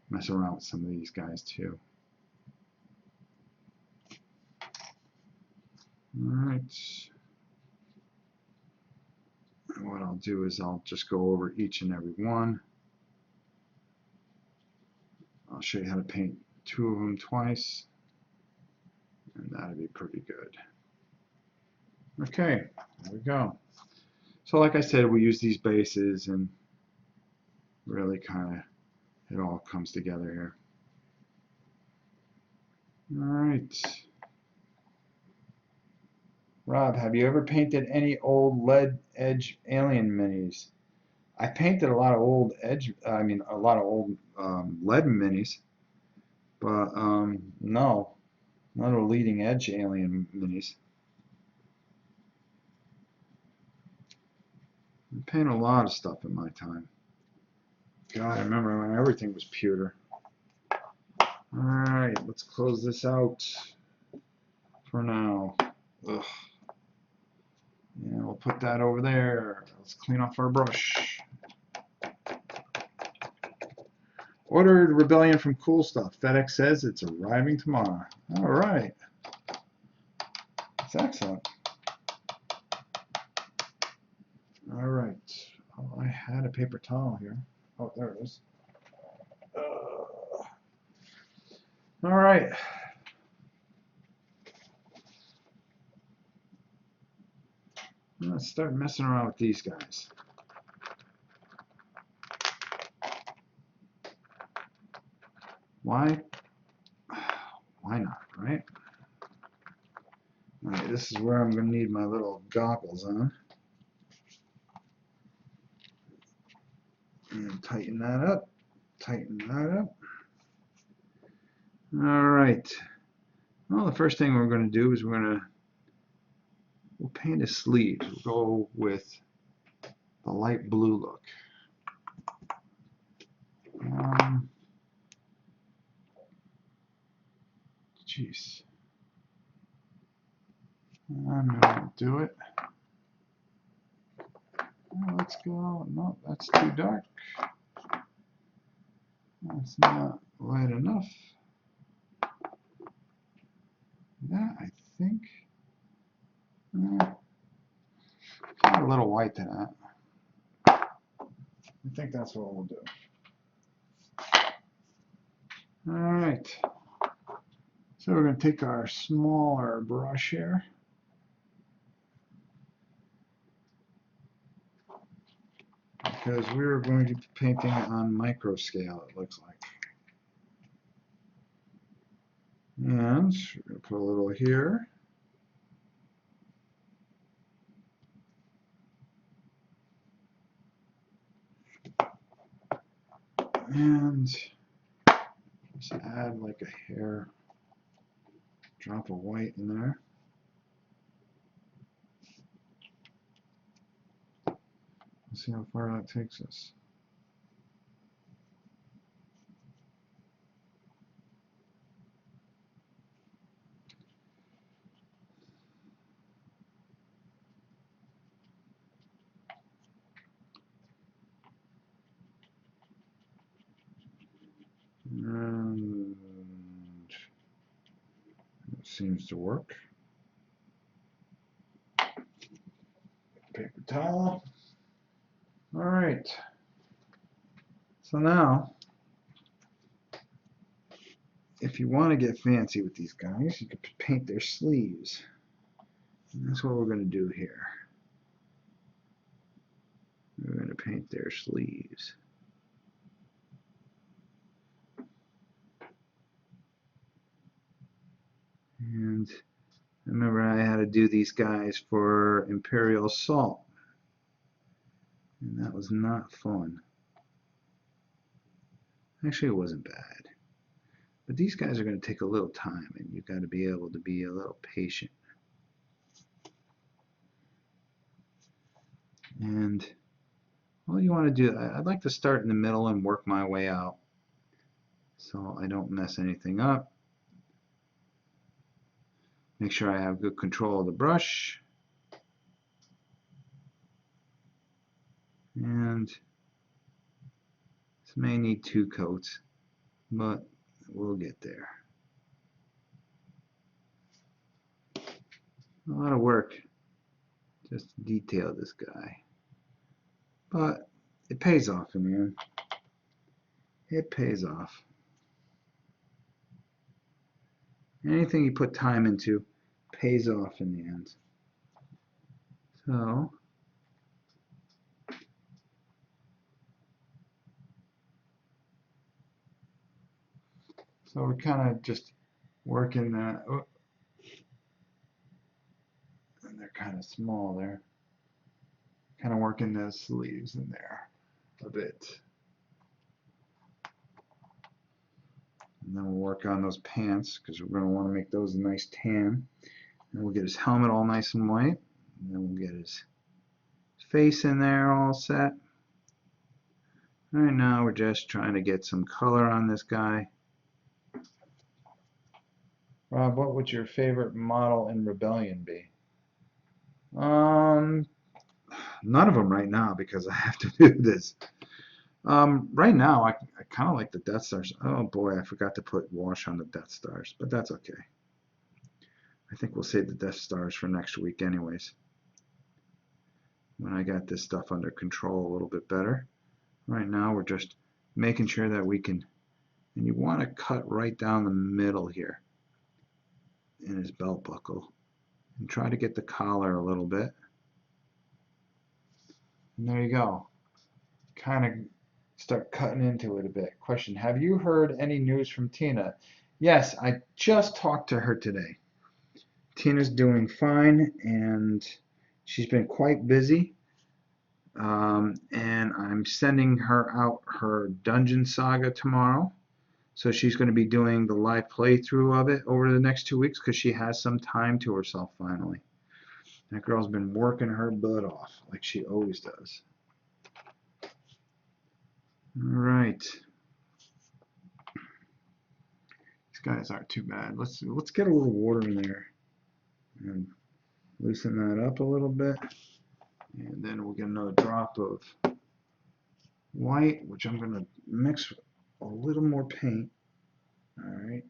mess around with some of these guys too. Alright. And what I'll do is I'll just go over each and every one. I'll show you how to paint 2 of them twice. And that'll be pretty good. Okay, there we go. So like I said, we use these bases and really kind of it all comes together here. Alright. Rob, have you ever painted any old lead edge alien minis? I painted a lot of old lead minis, but no, not a leading edge alien minis. I painted a lot of stuff in my time. God, I remember when everything was pewter. Alright, let's close this out for now. Ugh. Yeah, we'll put that over there. Let's clean off our brush. Ordered Rebellion from Cool Stuff. FedEx says it's arriving tomorrow. Alright. That's excellent. Alright. Oh, I had a paper towel here. Oh, there it is. Alright. Let's start messing around with these guys. Why? Why not, right? Alright, this is where I'm going to need my little goggles on. And tighten that up. Tighten that up. Alright. Well, the first thing we're going to do is we'll paint his sleeves. We'll go with the light blue look. Jeez. I'm gonna do it. Oh, let's go. No, that's too dark. That's not light enough. That, I think. Add a little white to that. I think that's what we'll do. Alright. So we're going to take our smaller brush here. Because we're going to be painting on micro scale, it looks like. And we're going to put a little here. And just add like a hair, drop of white in there. Let's see how far that takes us. And it seems to work. Paper towel. All right. So now, if you want to get fancy with these guys, you could paint their sleeves. And that's what we're going to do here. We're going to paint their sleeves. And remember, I had to do these guys for Imperial Salt, and that was not fun. Actually, it wasn't bad. But these guys are going to take a little time, and you've got to be able to be a little patient. And all you want to do, I'd like to start in the middle and work my way out so I don't mess anything up. Make sure I have good control of the brush. And this may need 2 coats, but we'll get there. A lot of work just to detail this guy. But it pays off in the end. It pays off. Anything you put time into pays off in the end. So we're kind of just working that. Oh, and they're kind of small there. Kind of working those sleeves in there a bit. And then we'll work on those pants because we're going to want to make those a nice tan. And we'll get his helmet all nice and white. And then we'll get his face in there all set. Right now we're just trying to get some color on this guy. Rob, what would your favorite model in Rebellion be? None of them right now because I have to do this. Right now I kind of like the Death Stars. Oh boy, I forgot to put wash on the Death Stars, but that's okay. I think we'll save the Death Stars for next week anyways, when I got this stuff under control a little bit better. Right now we're just making sure that we can, and you want to cut right down the middle here in his belt buckle and try to get the collar a little bit. And there you go. Kind of start cutting into it a bit. Question, have you heard any news from Tina? Yes, I just talked to her today. Tina's doing fine, and she's been quite busy. And I'm sending her out her Dungeon Saga tomorrow. So she's going to be doing the live playthrough of it over the next 2 weeks because she has some time to herself finally. That girl's been working her butt off like she always does. All right. These guys aren't too bad. Let's get a little water in there and loosen that up a little bit. And then we'll get another drop of white, which I'm going to mix with a little more paint. All right.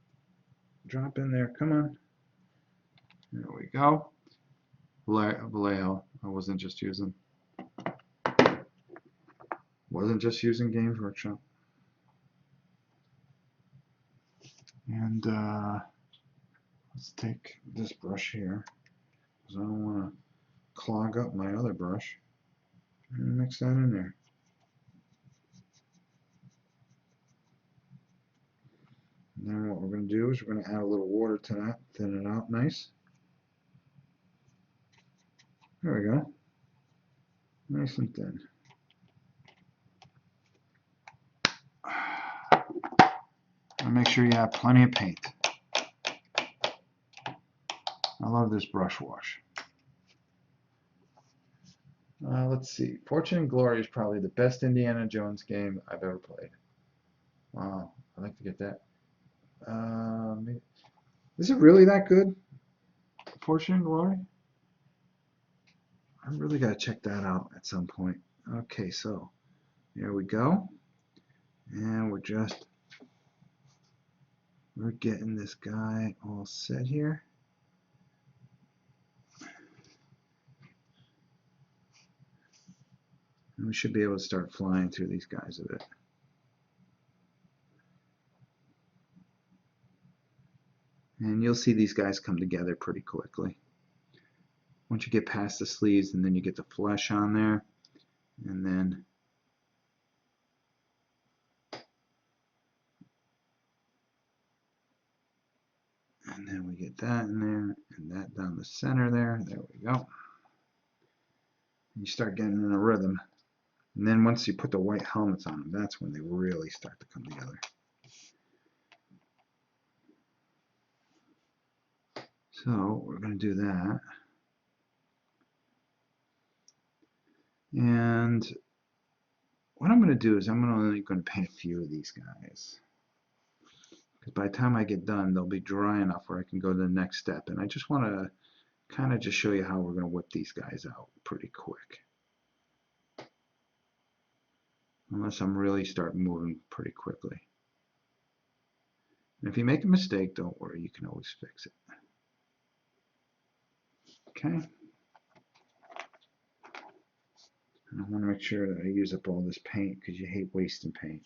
Drop in there. Come on. There we go. Vallejo. I wasn't just using Games Workshop. And let's take this brush here because I don't want to clog up my other brush, and mix that in there. And then what we're going to do is we're going to add a little water to that, thin it out nice. There we go. Nice and thin. And make sure you have plenty of paint. I love this brush wash. Let's see. Fortune and Glory is probably the best Indiana Jones game I've ever played. Wow, I'd like to get that. Is it really that good? Fortune and Glory? I really got to check that out at some point. Okay, so there we go. And we're getting this guy all set here. And we should be able to start flying through these guys a bit. And you'll see these guys come together pretty quickly. once you get past the sleeves, and then you get the flesh on there, and then we get that in there, and that down the center there. There we go. You start getting in a rhythm. And then once you put the white helmets on them, that's when they really start to come together. So we're going to do that. And what I'm going to do is I'm only going to paint a few of these guys. Because by the time I get done, they'll be dry enough where I can go to the next step. And I just want to kind of just show you how we're going to whip these guys out pretty quick. Unless I'm really starting moving pretty quickly. And if you make a mistake, don't worry, you can always fix it. Okay. And I want to make sure that I use up all this paint because you hate wasting paint.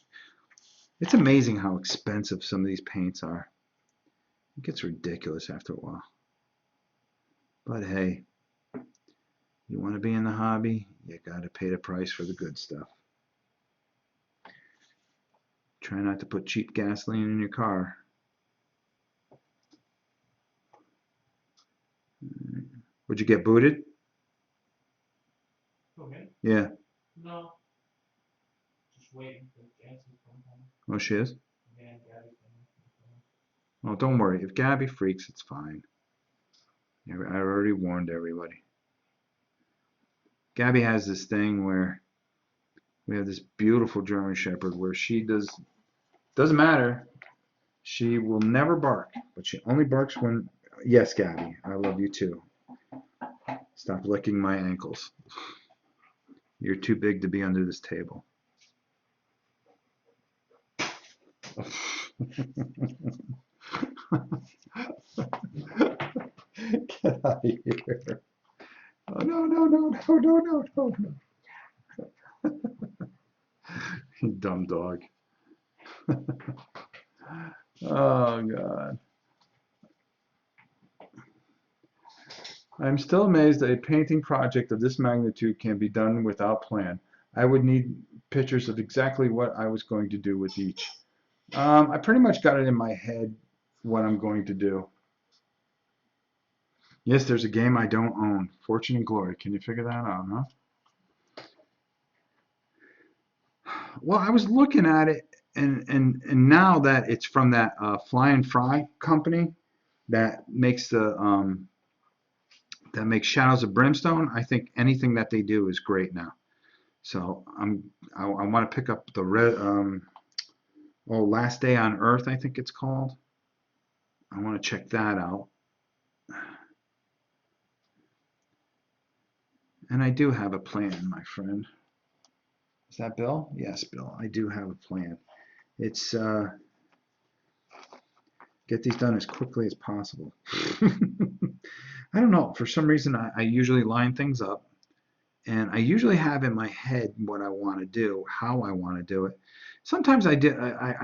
It's amazing how expensive some of these paints are. It gets ridiculous after a while. But hey, you want to be in the hobby, you got to pay the price for the good stuff. Try not to put cheap gasoline in your car. Would you get booted? Okay. Yeah. No. Just waiting for Jansen to come home. Oh, she is? Yeah, Gabby coming. Oh, don't worry. If Gabby freaks, it's fine. I already warned everybody. Gabby has this thing where we have this beautiful German Shepherd where she doesn't matter. She will never bark, but she only barks when, yes, Gabby, I love you too. Stop licking my ankles. You're too big to be under this table. Get out of here. Oh, no, no, no, no, no, no, no, no. You dumb dog. Oh, God. I'm still amazed that a painting project of this magnitude can be done without plan. I would need pictures of exactly what I was going to do with each. I pretty much got it in my head what I'm going to do. Yes, there's a game I don't own. Fortune and Glory. Can you figure that out, huh? Well, I was looking at it, and now that it's from that Fly and Fry company that makes Shadows of Brimstone, I think anything that they do is great now. So I want to pick up the Last Day on Earth, I think it's called. I want to check that out. And I do have a plan, my friend. Is that Bill? Yes, Bill. I do have a plan. It's get these done as quickly as possible. I don't know. For some reason, I usually line things up. And I usually have in my head what I want to do, how I want to do it. Sometimes I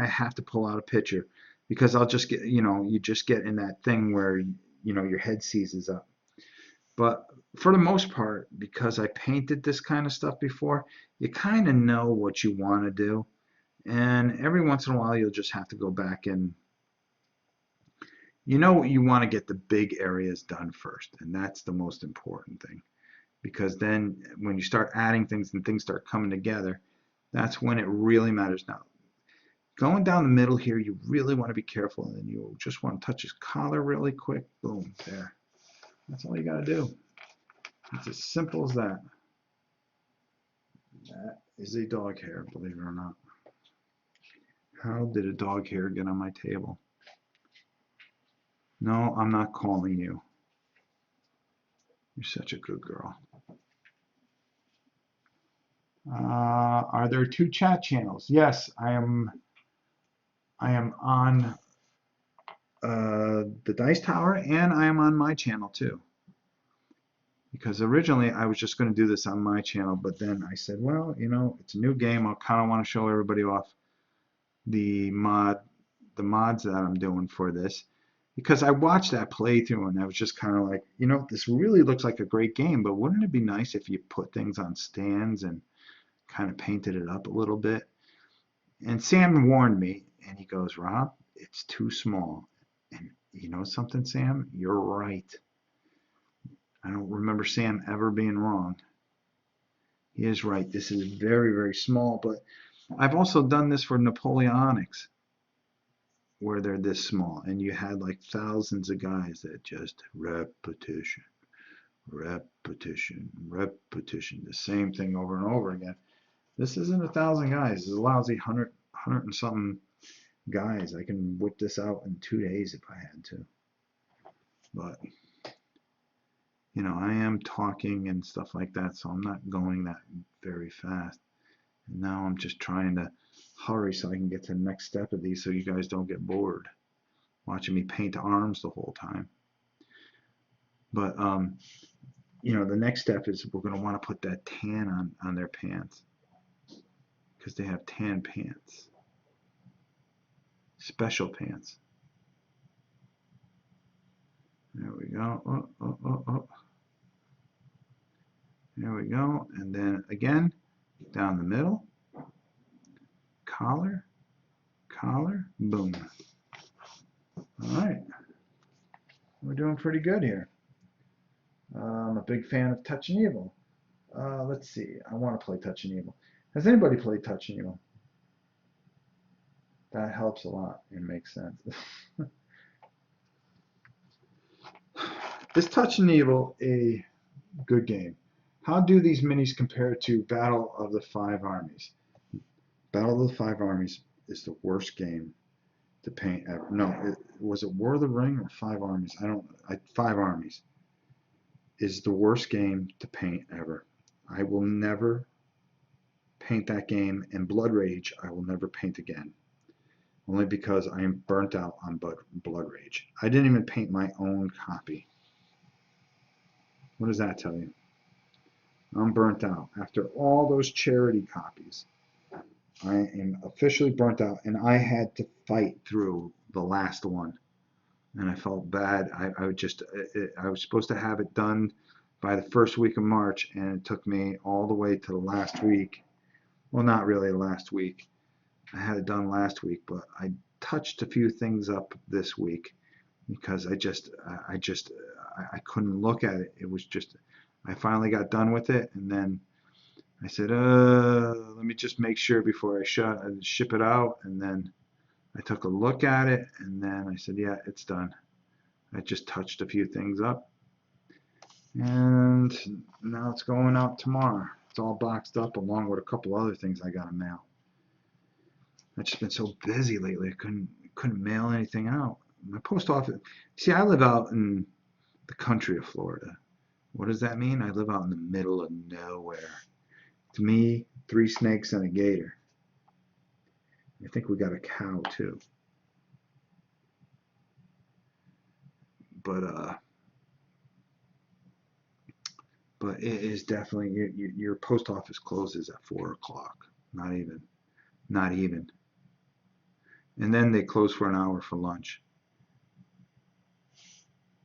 have to pull out a picture because I'll just get, you just get in that thing where, your head seizes up. But for the most part, because I painted this kind of stuff before, you kind of know what you want to do. And every once in a while, you'll just have to go back and, you want to get the big areas done first. And that's the most important thing. Because then when you start adding things and things start coming together, that's when it really matters. Now, going down the middle here, you really want to be careful, and then you just want to touch his collar really quick. Boom, there. That's all you got to do. It's as simple as that. That is a dog hair, believe it or not. How did a dog hair get on my table? No, I'm not calling you. You're such a good girl. Are there 2 chat channels? Yes, I am on the Dice Tower, and I am on my channel too. Because originally I was just going to do this on my channel, but then I said, well, it's a new game. I kind of want to show everybody off the mods that I'm doing for this. because I watched that playthrough and I was just kind of like, you know, this really looks like a great game, but wouldn't it be nice if you put things on stands and kind of painted it up a little bit? And Sam warned me, and he goes, Rob, it's too small. And you know something, Sam? You're right. I don't remember Sam ever being wrong. He is right. This is very, very small, but I've also done this for Napoleonics where they're this small, and you had like thousands of guys that just repetition, repetition, repetition, the same thing over and over again. This isn't 1,000 guys. This is a lousy hundred and something guys. I can whip this out in 2 days if I had to. But you know, I am talking and stuff like that, so I'm not going that very fast. And now I'm just trying to hurry so I can get to the next step of these so you guys don't get bored watching me paint arms the whole time. But you know, the next step is we're going to want to put that tan on their pants because they have tan pants, special pants. There we go. Oh, oh, oh, oh. There we go. And then again, down the middle, collar, collar, boom. All right. We're doing pretty good here. I'm a big fan of Touch and Evil. Let's see. I want to play Touch and Evil. Has anybody played Touch and Evil? That helps a lot and makes sense. Is Touch and Evil a good game? How do these minis compare to Battle of the Five Armies? Battle of the Five Armies is the worst game to paint ever. No, was it War of the Ring or Five Armies? Five Armies is the worst game to paint ever. I will never paint that game, and Blood Rage I will never paint again. Only because I am burnt out on Blood Rage. I didn't even paint my own copy. What does that tell you? I'm burnt out. After all those charity copies, I am officially burnt out, and I had to fight through the last one. And I felt bad. I was supposed to have it done by the first week of March, and it took me all the way to the last week. Well, not really last week. I had it done last week, but I touched a few things up this week because I couldn't look at it. It was just, I finally got done with it, and then I said, let me just make sure before I ship it out. And then I took a look at it, and then I said, yeah, it's done. I just touched a few things up, and now it's going out tomorrow. It's all boxed up along with a couple other things I got to mail. I've just been so busy lately. I couldn't mail anything out. My post office. See, I live out in the country of Florida. What does that mean? I live out in the middle of nowhere. To me, 3 snakes and a gator. I think we got a cow too. But it is definitely your post office closes at 4 o'clock. Not even. And then they close for an hour for lunch.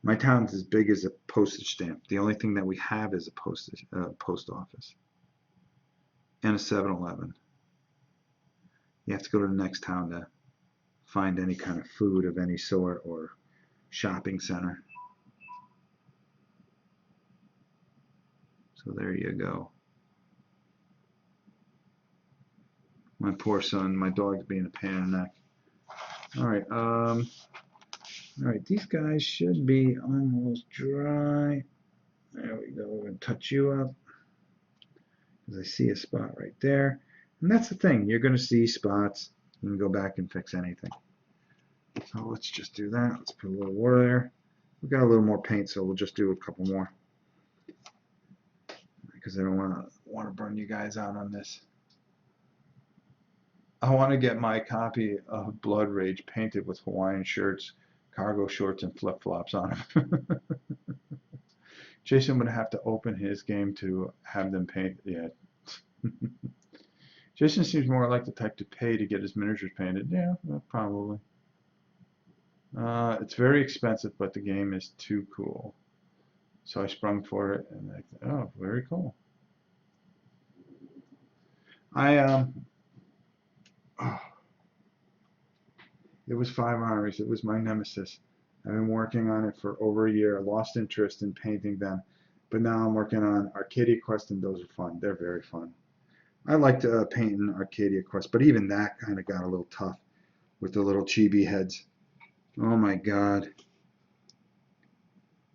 My town's as big as a postage stamp. The only thing that we have is a post office and a 7-Eleven. You have to go to the next town to find any kind of food of any sort or shopping center. So there you go. My poor son, my dog's being a pain in the neck. All right, these guys should be almost dry. There we go. We're going to touch you up because I see a spot right there. And that's the thing. You're going to see spots. You can go back and fix anything. So let's just do that. Let's put a little water there. We've got a little more paint, so we'll just do a couple more because I don't want to burn you guys out on this. I want to get my copy of Blood Rage painted with Hawaiian shirts, cargo shorts, and flip-flops on them. Jason would have to open his game to have them paint. Yeah. Jason seems more like the type to pay to get his miniatures painted. Yeah, well, probably. It's very expensive, but the game is too cool. So I sprung for it, and oh, very cool. Oh, it was 5 hours. It was my nemesis. I've been working on it for over a year. I lost interest in painting them, but now I'm working on Arcadia Quest, and those are fun. They're very fun. I liked painting Arcadia Quest, but even that kind of got a little tough with the little chibi heads. Oh my God.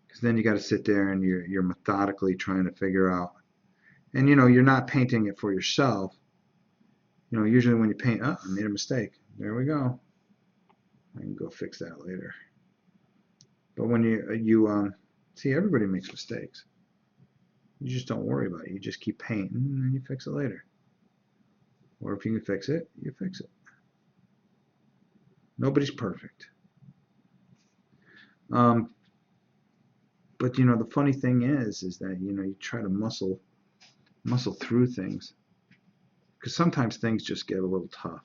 Because then you got to sit there and you're methodically trying to figure out. And you're not painting it for yourself. Usually when you paint, oh, I made a mistake. There we go. I can go fix that later. But when you see, everybody makes mistakes. You just don't worry about it. You just keep painting and then you fix it later. Or if you can fix it, you fix it. Nobody's perfect. But the funny thing is that you try to muscle through things, because sometimes things just get a little tough,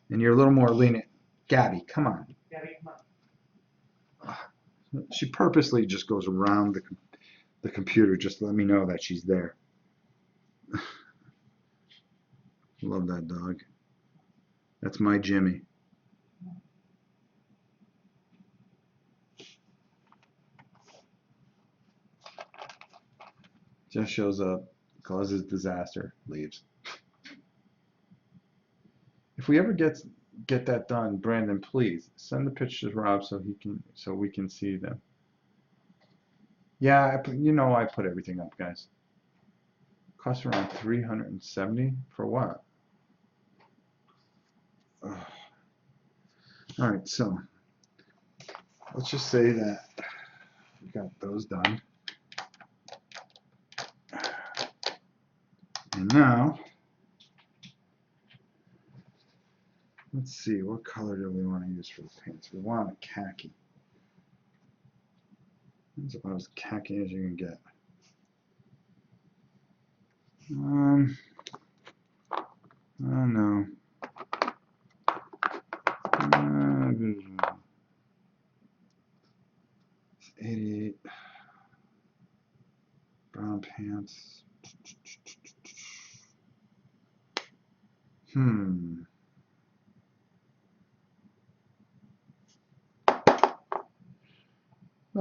and you're a little more lenient. Gabby, come on. Gabby, come on. She purposely just goes around the computer just to let me know that she's there. Love that dog. That's my Jimmy. Just shows up, causes disaster, leaves. If we ever get that done, Brandon, please send the pictures to Rob so we can see them. Yeah, I put everything up, guys. Costs around 370 for what? Ugh. All right, so let's just say that we got those done. And now, let's see, what color do we want to use for the paints? We want a khaki. That's about as khaki as you can get. I don't know. 88. Brown pants.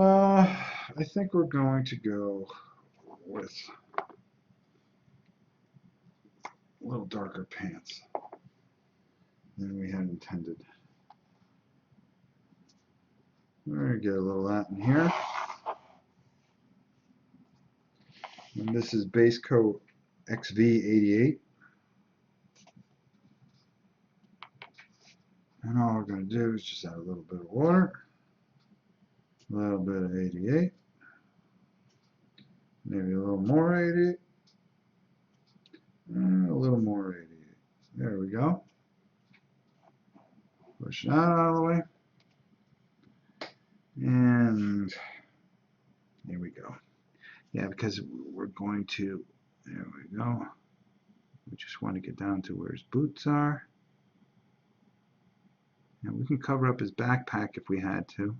I think we're going to go with a little darker pants than we had intended. We're going to get a little of that in here. And this is base coat XV88. And all we're going to do is just add a little bit of water, a little bit of 88, maybe a little more 88, and a little more 88. There we go. Push that out of the way. And there we go. Yeah, because we're going to, there we go. We just want to get down to where his boots are. And we can cover up his backpack if we had to.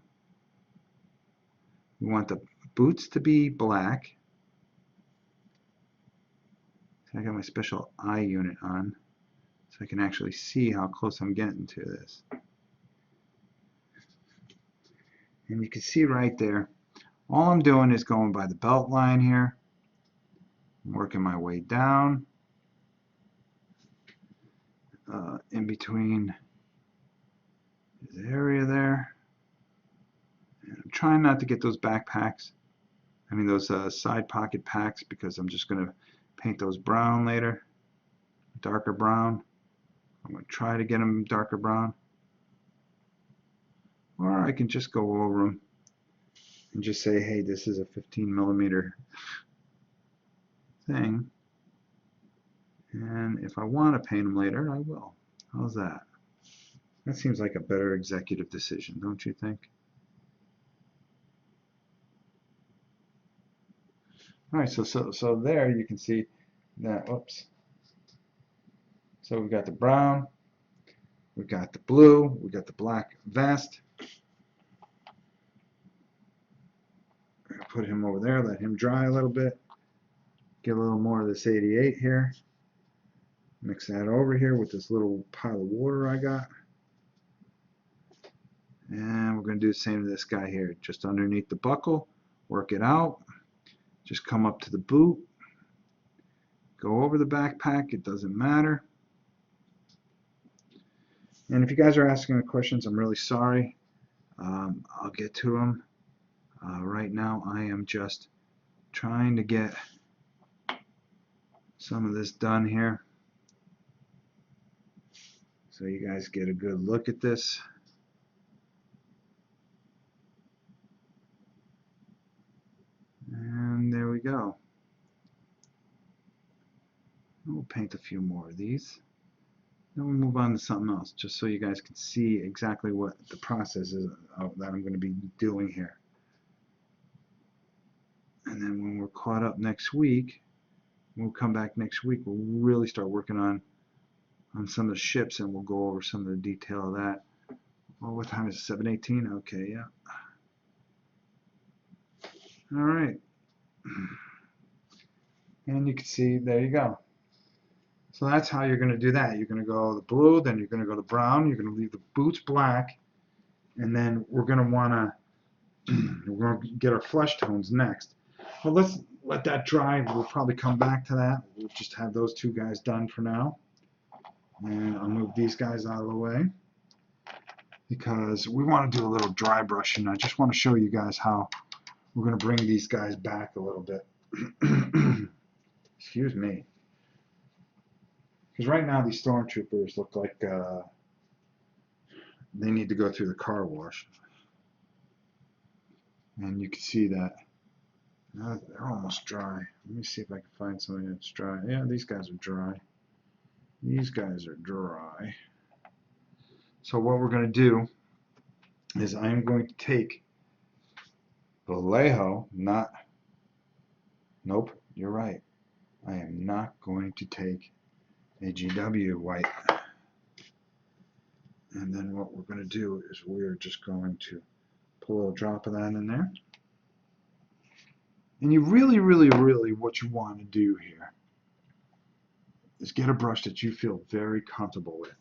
We want the boots to be black. So I got my special eye unit on so I can actually see how close I'm getting to this. And you can see right there, all I'm doing is going by the belt line here. I'm working my way down in between his area there. And I'm trying not to get those backpacks. I mean those side pocket packs, because I'm just going to paint those brown later, darker brown. I'm going to try to get them darker brown. Or I can just go over them and just say, hey, this is a 15mm thing. And if I want to paint them later, I will. How's that? That seems like a better executive decision, don't you think? All right, so there you can see that, whoops. So we got the brown, we got the blue, we got the black vest, I'll put him over there, let him dry a little bit. Get a little more of this 88 here. Mix that over here with this little pile of water I got. And we're going to do the same to this guy here. Just underneath the buckle, work it out. Just come up to the boot. Go over the backpack, it doesn't matter. And if you guys are asking me questions, I'm really sorry. I'll get to them. Right now I am just trying to get some of this done here so you guys get a good look at this. And there we go. We'll paint a few more of these. Then we'll move on to something else, just so you guys can see exactly what the process is that I'm going to be doing here. And then when we're caught up next week, we'll come back next week, we'll really start working on some of the ships, and we'll go over some of the detail of that. Well, what time is it? 7:18? Okay, yeah. All right. And you can see, there you go. So that's how you're going to do that. You're going to go the blue, then you're going to go the brown, you're going to leave the boots black, and then we're going to want to we're going to get our flesh tones next. Well, let's let that dry. We'll probably come back to that. We'll just have those two guys done for now. And I'll move these guys out of the way because we want to do a little dry brushing. I just want to show you guys how we're going to bring these guys back a little bit. Excuse me. Because right now these stormtroopers look like they need to go through the car wash. And you can see that they're almost dry. Let me see if I can find something that's dry. Yeah, these guys are dry. These guys are dry. So what we're going to do is I'm going to take Vallejo, nope, you're right. I am not going to take a GW white. And then what we're going to do is we're just going to put a little drop of that in there. And you really, what you want to do here is get a brush that you feel very comfortable with.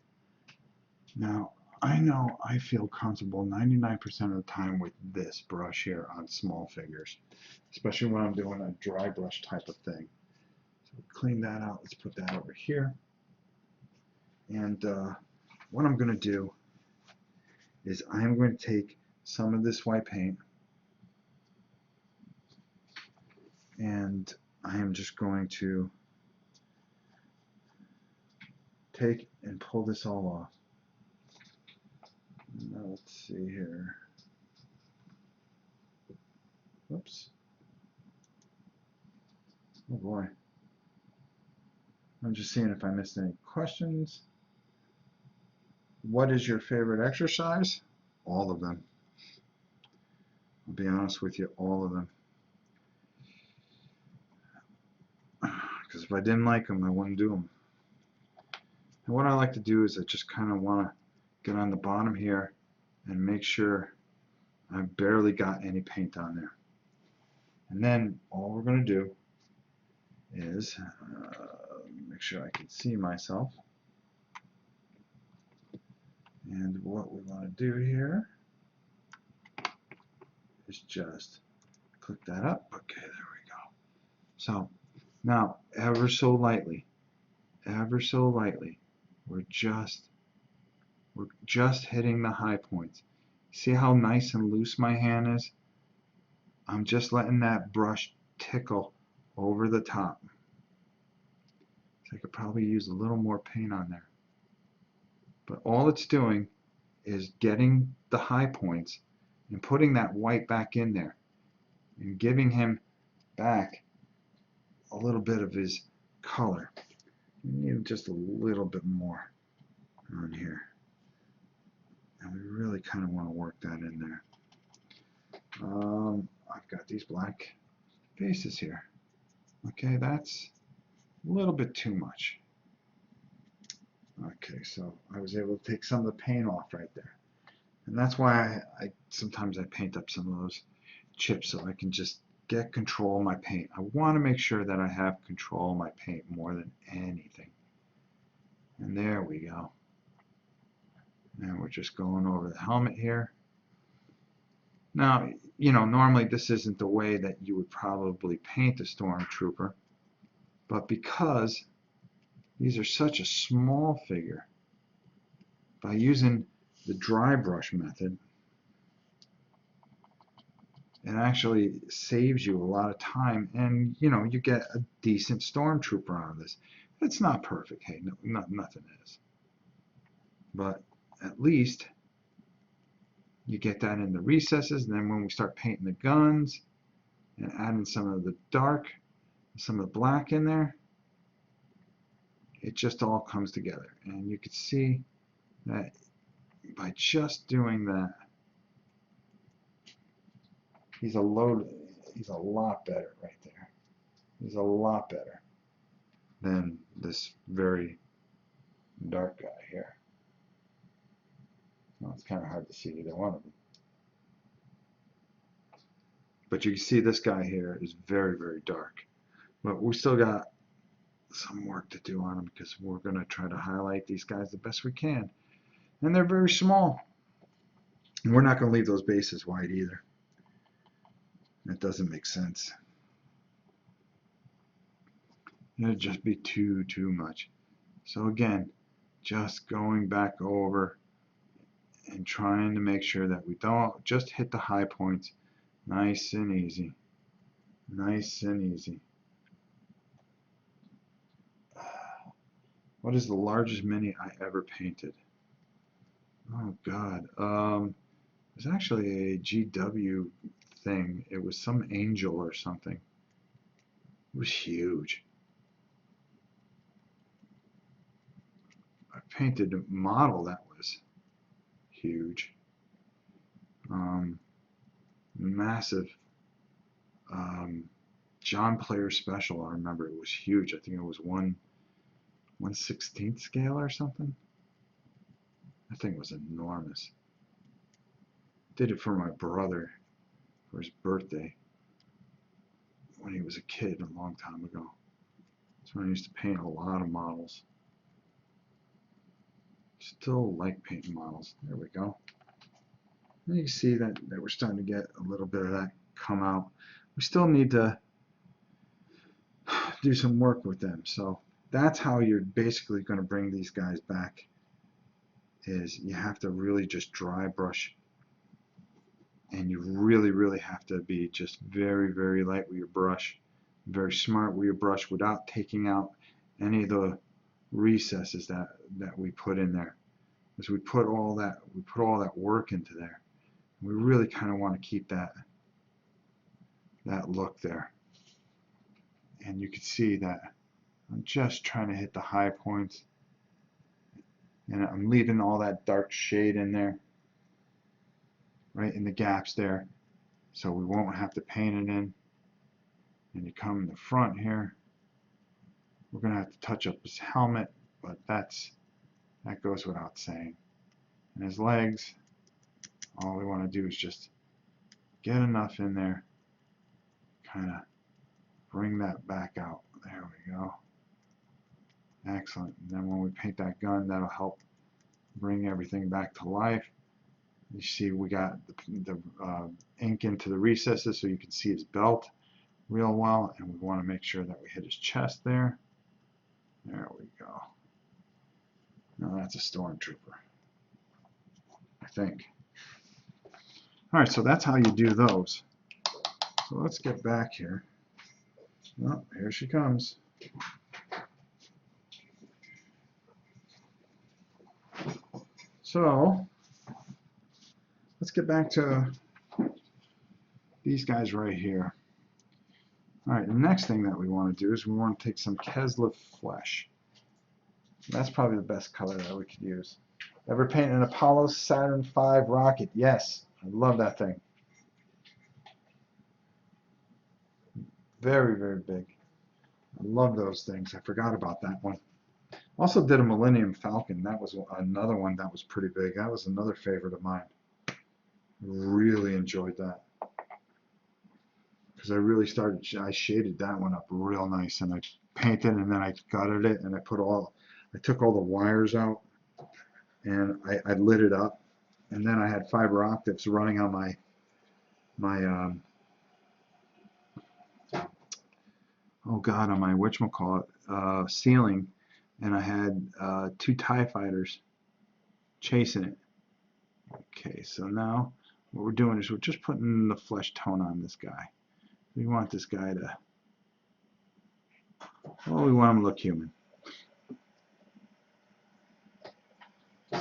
Now, I know I feel comfortable 99% of the time with this brush here on small figures, especially when I'm doing a dry brush type of thing. So clean that out. Let's put that over here. And what I'm going to do is I'm going to take some of this white paint and I am just going to take and pull this all off. Now let's see here. Whoops. Oh boy. I'm just seeing if I missed any questions. What is your favorite exercise? All of them. I'll be honest with you, all of them. Because if I didn't like them, I wouldn't do them. And what I like to do is I just kind of want to get on the bottom here and make sure I barely got any paint on there. And then all we're going to do is make sure I can see myself. And what we want to do here is just click that up. Okay, there we go. So now ever so lightly, we're just hitting the high points. See how nice and loose my hand is? I'm just letting that brush tickle over the top. So I could probably use a little more paint on there. But all it's doing is getting the high points and putting that white back in there and giving him back a little bit of his color. You need just a little bit more on here. And we really kind of want to work that in there. I've got these black faces here. Okay, that's a little bit too much. Okay, so I was able to take some of the paint off right there. And that's why I sometimes I paint up some of those chips so I can just get control of my paint. I want to make sure that I have control of my paint more than anything. And there we go. And we're just going over the helmet here. Now, you know, normally this isn't the way that you would probably paint a stormtrooper, but because these are such a small figure, by using the dry brush method, it actually saves you a lot of time, and you know, you get a decent stormtrooper out of this. It's not perfect, hey, no, nothing is, but at least you get that in the recesses. And then when we start painting the guns and adding some of the dark, some of the black in there, it just all comes together. And you can see that by just doing that, he's a lot better right there. He's a lot better than this very dark guy here. Well, it's kind of hard to see either one of them. But you can see this guy here is very, very dark. But we still got some work to do on them because we're going to try to highlight these guys the best we can. And they're very small. And we're not going to leave those bases wide either. That doesn't make sense. It'd just be too much. So again, just going back over and trying to make sure that we don't just hit the high points nice and easy. Nice and easy. What is the largest mini I ever painted? Oh God. It was actually a GW thing. It was some angel or something. It was huge. I painted a model that was huge. Massive. John Player Special, I remember it was huge. I think it was 1/16 scale or something. That thing was enormous. Did it for my brother for his birthday when he was a kid a long time ago. That's when I used to paint a lot of models. Still like painting models. There we go. And you can see that we're starting to get a little bit of that come out. We still need to do some work with them. So that's how you're basically going to bring these guys back, is you have to really just dry brush, and you really have to be just very light with your brush, very smart with your brush without taking out any of the recesses that we put in there, because we put all that work into there. We really kind of want to keep that look there. And you can see that I'm just trying to hit the high points, and I'm leaving all that dark shade in there, right in the gaps there, so we won't have to paint it in. And you come in the front here, we're going to have to touch up his helmet, but that goes without saying. And his legs, all we want to do is just get enough in there, kind of bring that back out. There we go. Excellent. And then when we paint that gun, that'll help bring everything back to life. You see we got the ink into the recesses so you can see his belt real well, and we want to make sure that we hit his chest there. There we go. Now that's a stormtrooper, I think. Alright, so that's how you do those. So let's get back here. Oh, here she comes. So let's get back to these guys right here. Alright, the next thing that we want to do is we want to take some Keslev flesh. That's probably the best color that we could use. Ever paint an Apollo Saturn V rocket? Yes, I love that thing. Very big. I love those things. I forgot about that one. Also did a Millennium Falcon. That was another one that was pretty big. That was another favorite of mine. Really enjoyed that. because I really started, I shaded that one up real nice, and I painted, and then I gutted it, and I took all the wires out, and I lit it up, and then I had fiber optics running on my oh god, on my whatchamacallit, ceiling, and I had 2 TIE fighters chasing it. Okay, so now what we're doing is we're just putting the flesh tone on this guy. We want this guy to, well, we want him to look human.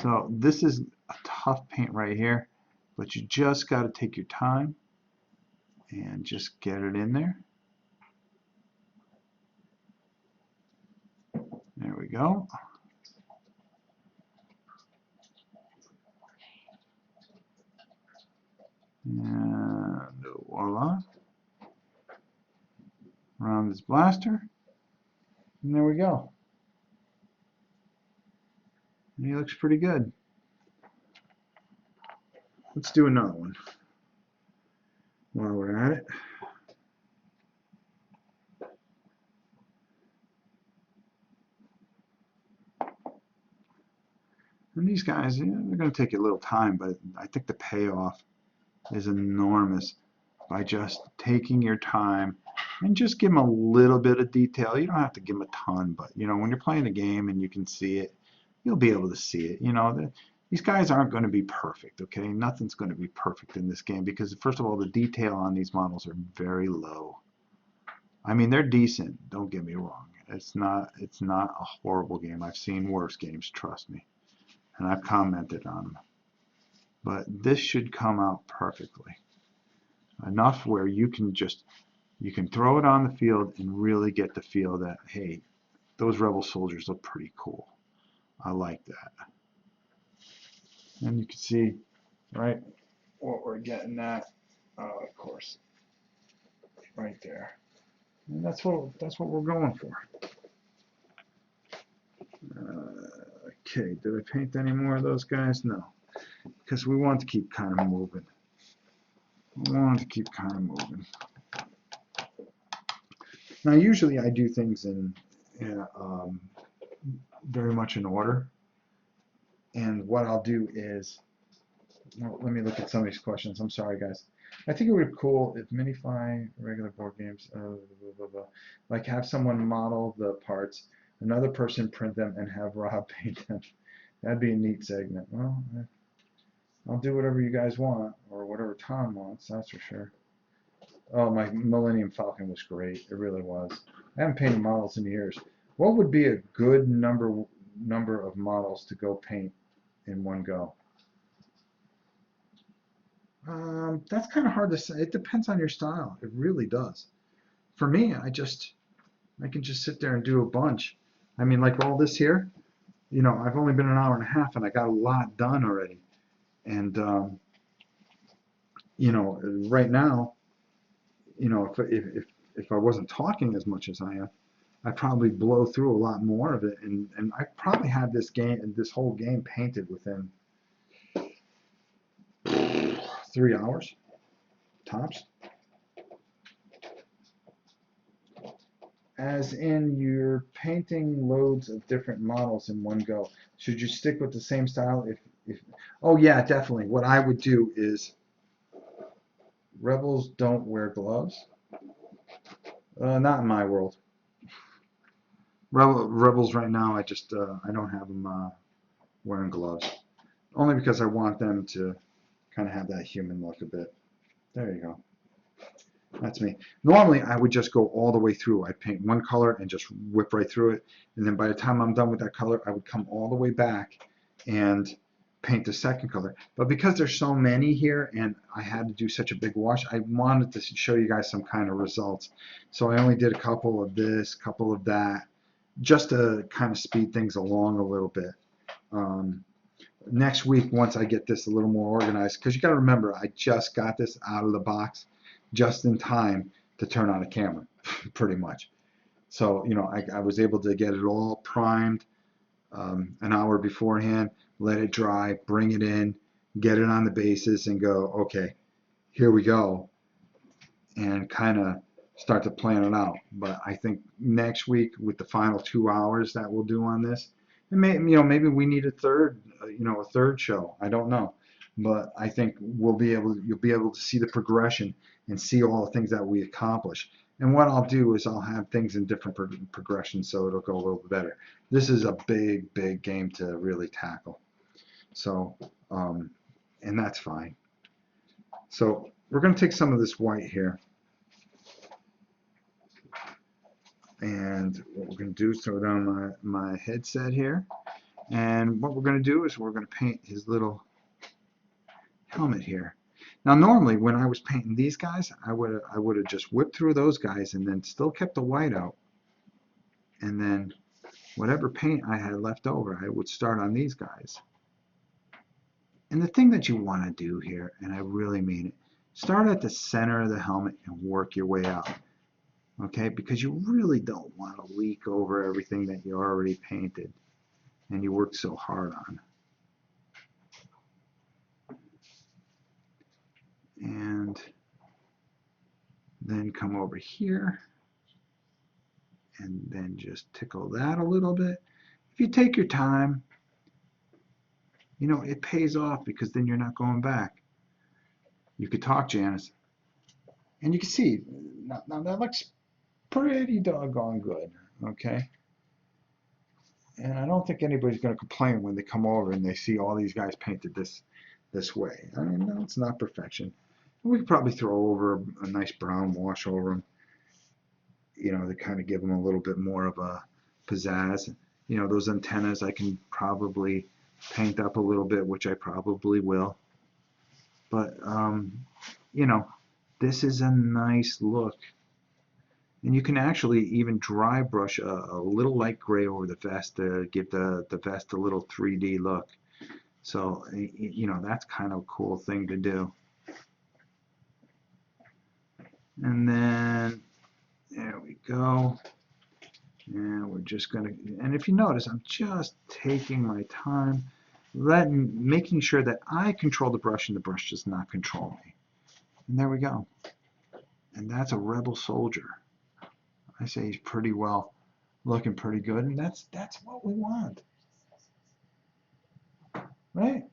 So this is a tough paint right here, but you just got to take your time and just get it in there. There we go. And voila. Around this blaster. And there we go. And he looks pretty good. Let's do another one while we're at it. And these guys, yeah, they're going to take a little time, but I think the payoff is enormous by just taking your time and just give them a little bit of detail. You don't have to give them a ton, but you know, when you're playing a game and you can see it, you'll be able to see it. You know, these guys aren't going to be perfect, okay? Nothing's going to be perfect in this game because, first of all, the detail on these models are very low. I mean, they're decent, don't get me wrong. It's not a horrible game. I've seen worse games, trust me. And I've commented on them. But this should come out perfectly. Enough where you can throw it on the field and really get the feel that, hey, those rebel soldiers look pretty cool. I like that. And you can see, right, what we're getting at, of course, right there. And that's what we're going for. Okay, did I paint any more of those guys? No, because we want to keep kind of moving. Now, usually I do things in very much in order. And what I'll do is, well, let me look at some of these questions. I'm sorry, guys. I think it would be cool if Minify regular board games, blah, blah, blah, like have someone model the parts, another person print them, and have Rob paint them. That'd be a neat segment. Well, I'll do whatever you guys want, or whatever Tom wants, that's for sure. Oh, my Millennium Falcon was great. It really was. I haven't painted models in years. What would be a good number of models to go paint in one go? That's kind of hard to say. It depends on your style. It really does. For me, I can just sit there and do a bunch. I mean, like all this here, you know, I've only been an hour and a half and I got a lot done already. And, you know, right now, you know, if I wasn't talking as much as I am, I'd probably blow through a lot more of it. And I probably have this whole game painted within 3 hours, tops. As in, you're painting loads of different models in one go. Should you stick with the same style? Oh yeah, definitely. What I would do is, rebels don't wear gloves. Not in my world. Rebels right now, I don't have them wearing gloves. Only because I want them to kind of have that human look a bit. There you go. That's me. Normally, I would just go all the way through. I'd paint one color and just whip right through it. And then by the time I'm done with that color, I would come all the way back and paint the second color. But because there's so many here and I had to do such a big wash, I wanted to show you guys some kind of results. So I only did a couple of this, couple of that, just to kind of speed things along a little bit. Next week, once I get this a little more organized, because you got to remember, I just got this out of the box just in time to turn on a camera, pretty much. So, you know, I was able to get it all primed an hour beforehand, let it dry, bring it in, get it on the bases, and go, okay, here we go. and kind of start to plan it out. But I think next week with the final 2 hours that we'll do on this, and maybe we need a third, a third show. I don't know, but I think you'll be able to see the progression and see all the things that we accomplish. And what I'll do is I'll have things in different progressions so it'll go a little bit better. This is a big, big game to really tackle. So, and that's fine. So we're going to take some of this white here. And what we're going to do is throw it on my headset here. And what we're going to do is we're going to paint his little helmet here. Now normally when I was painting these guys, I would have just whipped through those guys and then still kept the white out. And then whatever paint I had left over, I would start on these guys. And the thing that you want to do here, and I really mean it, start at the center of the helmet and work your way out. Okay, because you really don't want to leak over everything that you already painted and you worked so hard on. And then come over here and then just tickle that a little bit. If you take your time, it pays off because then you're not going back. You could talk, Janice. And you can see, now that looks pretty doggone good, okay? And I don't think anybody's going to complain when they come over and they see all these guys painted this way. I mean, no, it's not perfection. We could probably throw over a nice brown wash over them, to kind of give them a little bit more of a pizzazz. Those antennas I can probably paint up a little bit, which I probably will. But, this is a nice look. And you can actually even dry brush a little light gray over the vest to give the vest a little 3D look. So, that's kind of a cool thing to do. And then, there we go. And we're just going to, and if you notice, I'm just taking my time, making sure that I control the brush and the brush does not control me. And there we go. And that's a rebel soldier. I say he's pretty well, looking pretty good, and that's what we want. Right?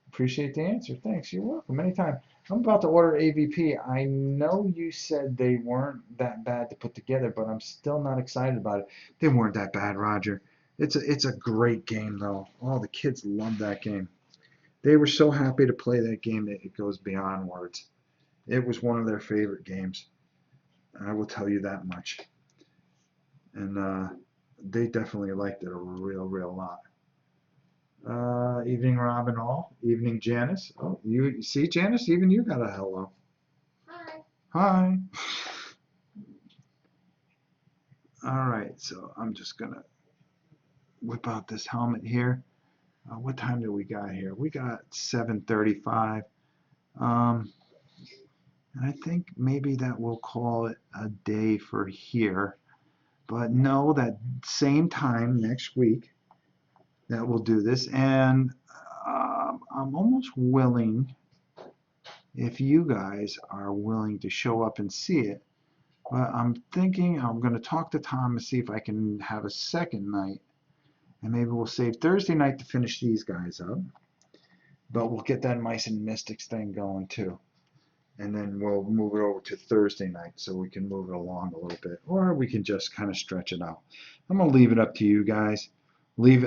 Appreciate the answer. Thanks. You're welcome. Anytime. I'm about to order AVP. I know you said they weren't that bad to put together, but I'm still not excited about it. They weren't that bad, Roger. It's a great game, though. Oh, the kids love that game. They were so happy to play that game that it goes beyond words. It was one of their favorite games. I will tell you that much. And they definitely liked it a real lot. Evening, Robin All. Evening, Janice. Oh, you see, Janice, even you got a hello. Hi. Hi. All right, so I'm just gonna whip out this helmet here. What time do we got here? We got 7:35. And I think maybe that we'll call it a day for here. But no, that same time next week that we'll do this. And I'm almost willing, if you guys are willing to show up and see it, but I'm thinking I'm going to talk to Tom and see if I can have a second night. And maybe we'll save Thursday night to finish these guys up. But we'll get that Mice and Mystics thing going too. And then we'll move it over to Thursday night so we can move it along a little bit. Or we can just kind of stretch it out. I'm going to leave it up to you guys. Leave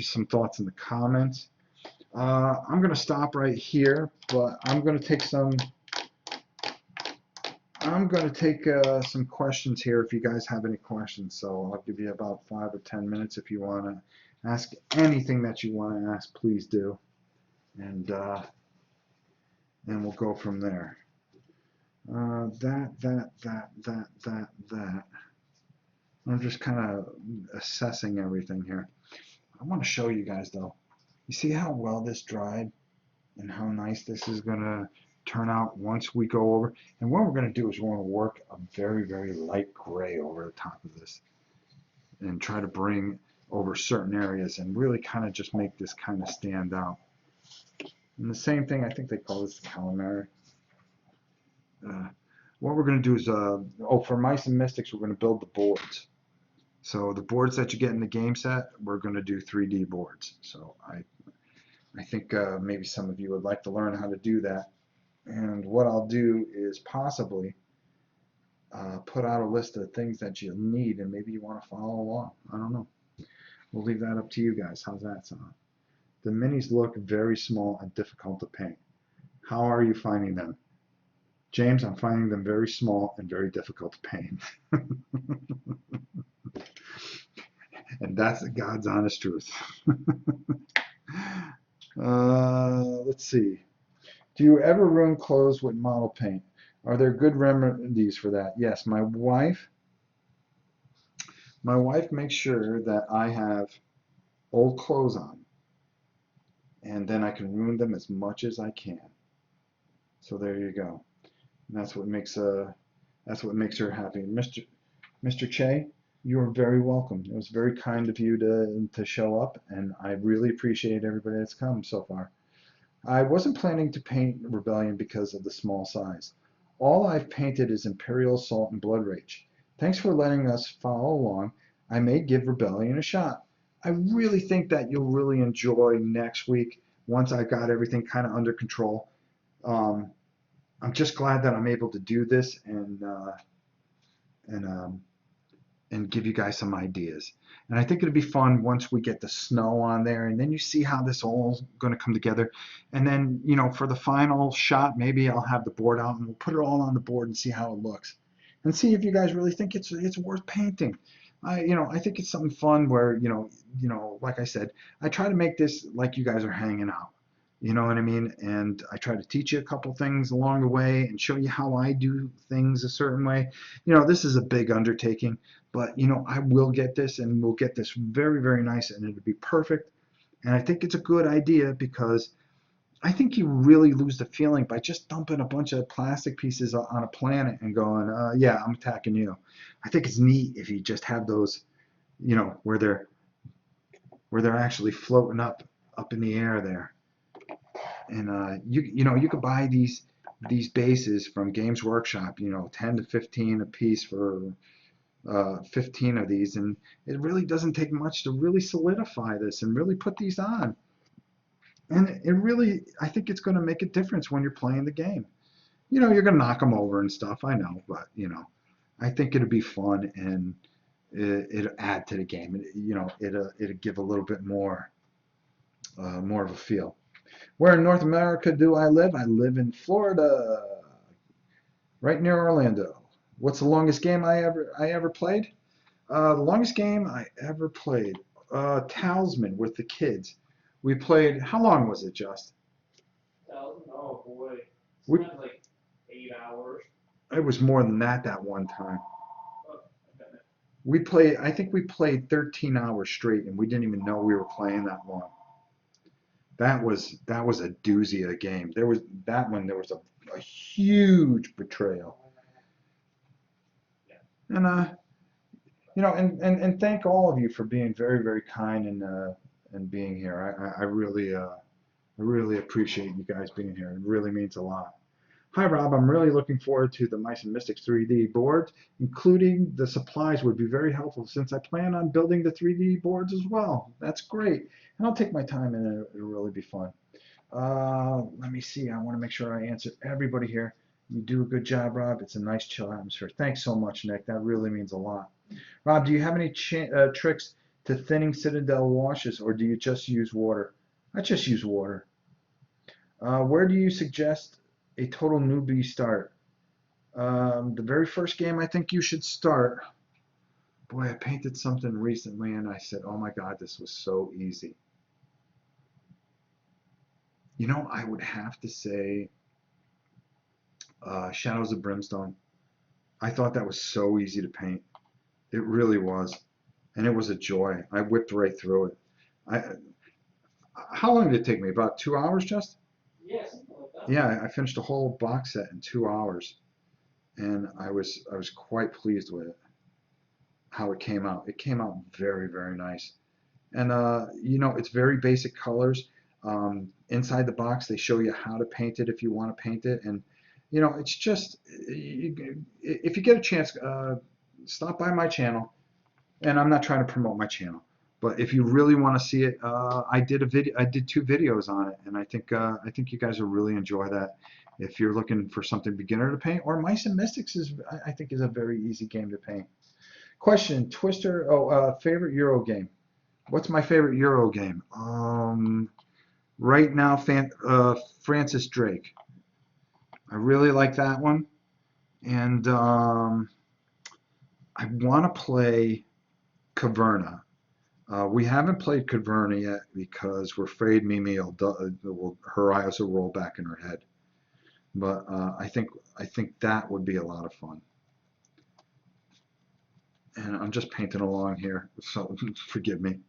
some thoughts in the comments. I'm going to stop right here, but I'm going to take some questions here if you guys have any questions. So I'll give you about 5 or 10 minutes if you want to ask anything that you want to ask, please do. And we'll go from there. That. I'm just kind of assessing everything here. I want to show you guys though. You see how well this dried and how nice this is going to turn out once we go over. And what we're going to do is we're going to work a very light gray over the top of this and try to bring over certain areas and really kind of just make this kind of stand out. And the same thing, I think they call this the calamari. what we're going to do is, for Mice and Mystics, we're going to build the boards. So the boards that you get in the game set, we're going to do 3D boards. So I think maybe some of you would like to learn how to do that. And what I'll do is possibly put out a list of things that you'll need, and maybe you want to follow along. I don't know. We'll leave that up to you guys. How's that sound? The minis look very small and difficult to paint. How are you finding them? James, I'm finding them very small and very difficult to paint. And that's the God's honest truth. Let's see. Do you ever ruin clothes with model paint? Are there good remedies for that? Yes, my wife makes sure that I have old clothes on, and then I can ruin them as much as I can. So there you go. And that's what makes her happy. Mr. Che, you are very welcome. It was very kind of you to show up, and I really appreciate everybody that's come so far. I wasn't planning to paint Rebellion because of the small size. All I've painted is Imperial Assault and Blood Rage. Thanks for letting us follow along. I may give Rebellion a shot. I really think that you'll really enjoy next week once I got everything kind of under control. I'm just glad that I'm able to do this and give you guys some ideas. And I think it'll be fun once we get the snow on there, and then you see how this all going to come together. And then, for the final shot, maybe I'll have the board out and we'll put it all on the board and see how it looks, and see if you guys really think it's worth painting. I think it's something fun where, like I said, I try to make this like you guys are hanging out. You know what I mean? And I try to teach you a couple things along the way and show you how I do things a certain way. This is a big undertaking, but I will get this, and we'll get this very, very nice, and it'll be perfect. And I think it's a good idea because I think you really lose the feeling by just dumping a bunch of plastic pieces on a planet and going, yeah, I'm attacking you. I think it's neat if you just have those, where they're actually floating up in the air there. And you could buy these bases from Games Workshop, 10 to 15 a piece for 15 of these, and it really doesn't take much to really solidify this and really put these on. And I think it's going to make a difference when you're playing the game. You're going to knock them over and stuff, I know, but I think it'll be fun, and it'll add to the game. It'll give a little bit more of a feel. Where in North America do I live? I live in Florida, right near Orlando. What's the longest game I ever played? The longest game I ever played, Talisman with the kids. We played. How long was it, Just? Oh boy, We, like 8 hours. it was more than that one time. Oh, okay. We played. I think we played 13 hours straight, and we didn't even know we were playing that long. That was a doozy of a game. There was a huge betrayal. And and thank all of you for being very, very kind and being here. I really appreciate you guys being here. It really means a lot. Hi Rob, I'm really looking forward to the Mice and Mystics 3D boards, including the supplies would be very helpful since I plan on building the 3D boards as well. That's great. And I'll take my time, and it'll really be fun. Let me see. I want to make sure I answer everybody here. You do a good job, Rob. It's a nice, chill atmosphere. Thanks so much, Nick. That really means a lot. Rob, do you have any tricks to thinning Citadel washes, or do you just use water? I just use water. Where do you suggest a total newbie start? The very first game I think you should start. Boy, I painted something recently, and I said, oh my God, this was so easy. I would have to say Shadows of Brimstone. I thought that was so easy to paint. It really was. And it was a joy. I whipped right through it. How long did it take me? About 2 hours, just? Yeah, something like that. Yeah, I finished a whole box set in 2 hours. And I was quite pleased with it, how it came out. It came out very, very nice. And, it's very basic colors. Inside the box, they show you how to paint it if you want to paint it. And, you know, it's just, if you get a chance, stop by my channel. And I'm not trying to promote my channel, but if you really want to see it, I did 2 videos on it, and I think you guys will really enjoy that. If you're looking for something beginner to paint, or Mice and Mystics is, I think, is a very easy game to paint. Question, Twister. Oh, favorite Euro game. What's my favorite Euro game? Right now, Francis Drake. I really like that one, and I want to play Caverna. We haven't played Caverna yet because we're afraid Mimi her eyes will roll back in her head. But I think that would be a lot of fun. And I'm just painting along here, so forgive me.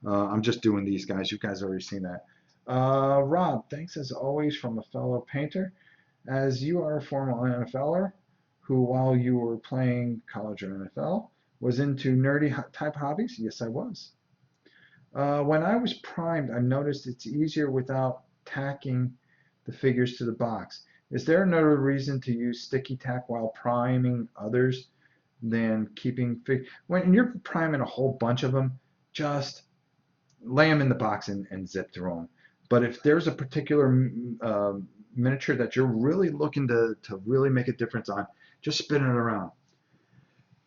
I'm just doing these guys. You guys already seen that. Rob, thanks as always from a fellow painter. As you are a former NFLer who, while you were playing college or NFL, was into nerdy type hobbies. Yes, I was. When I was primed, I noticed it's easier without tacking the figures to the box. Is there another reason to use sticky tack while priming others than keeping when you're priming a whole bunch of them, just lay them in the box and zip through them. But if there's a particular miniature that you're really looking to really make a difference on, just spin it around.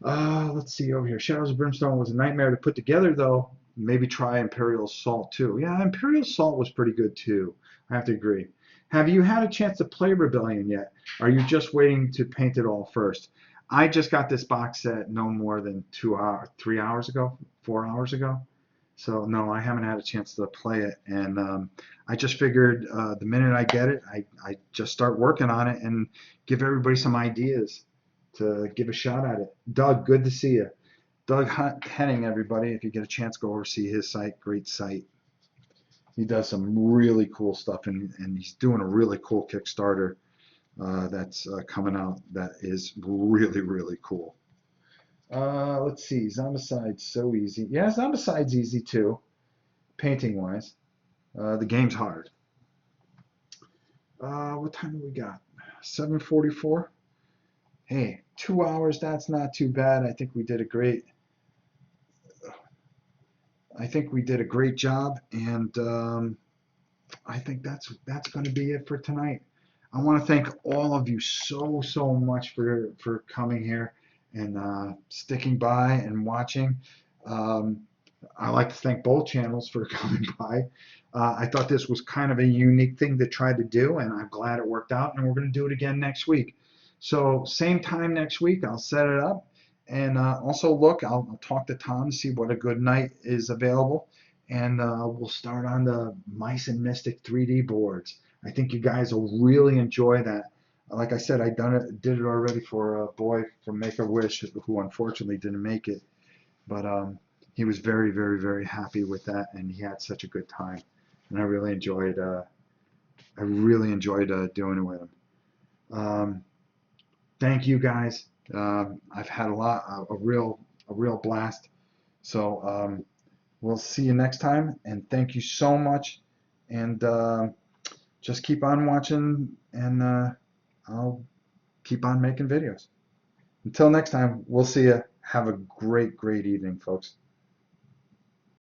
Let's see over here. Shadows of Brimstone was a nightmare to put together, though. Maybe try Imperial Salt too. Yeah, Imperial Salt was pretty good too. I have to agree. Have you had a chance to play Rebellion yet? Are you just waiting to paint it all first? I just got this box set no more than 2 hours, 3 hours ago, 4 hours ago. So no, I haven't had a chance to play it, and I just figured the minute I get it, I just start working on it and give everybody some ideas to give a shot at it. Doug, good to see you. Doug Henning, everybody, if you get a chance, go over see his site. Great site. He does some really cool stuff, and he's doing a really cool Kickstarter that's coming out that is really, really cool. Let's see, Zombicide's so easy. Yeah, Zombicide's easy too, painting-wise. The game's hard. What time do we got? 7:44? Hey, 2 hours, that's not too bad. I think we did a great job, and I think that's going to be it for tonight. I want to thank all of you so much for coming here and sticking by and watching. Um, I like to thank both channels for coming by. I thought this was kind of a unique thing to try to do, and I'm glad it worked out, and we're going to do it again next week. So same time next week, I'll set it up. And also look, I'll talk to Tom to see what a good night is available. And we'll start on the Mice and Mystic 3D boards. I think you guys will really enjoy that. Like I said, did it already for a boy from Make-A-Wish who unfortunately didn't make it. But he was very happy with that, and he had such a good time. And I really enjoyed doing it with him. Thank you guys. I've had a real blast. So we'll see you next time, and thank you so much. And just keep on watching, and I'll keep on making videos. Until next time, we'll see you. Have a great evening, folks.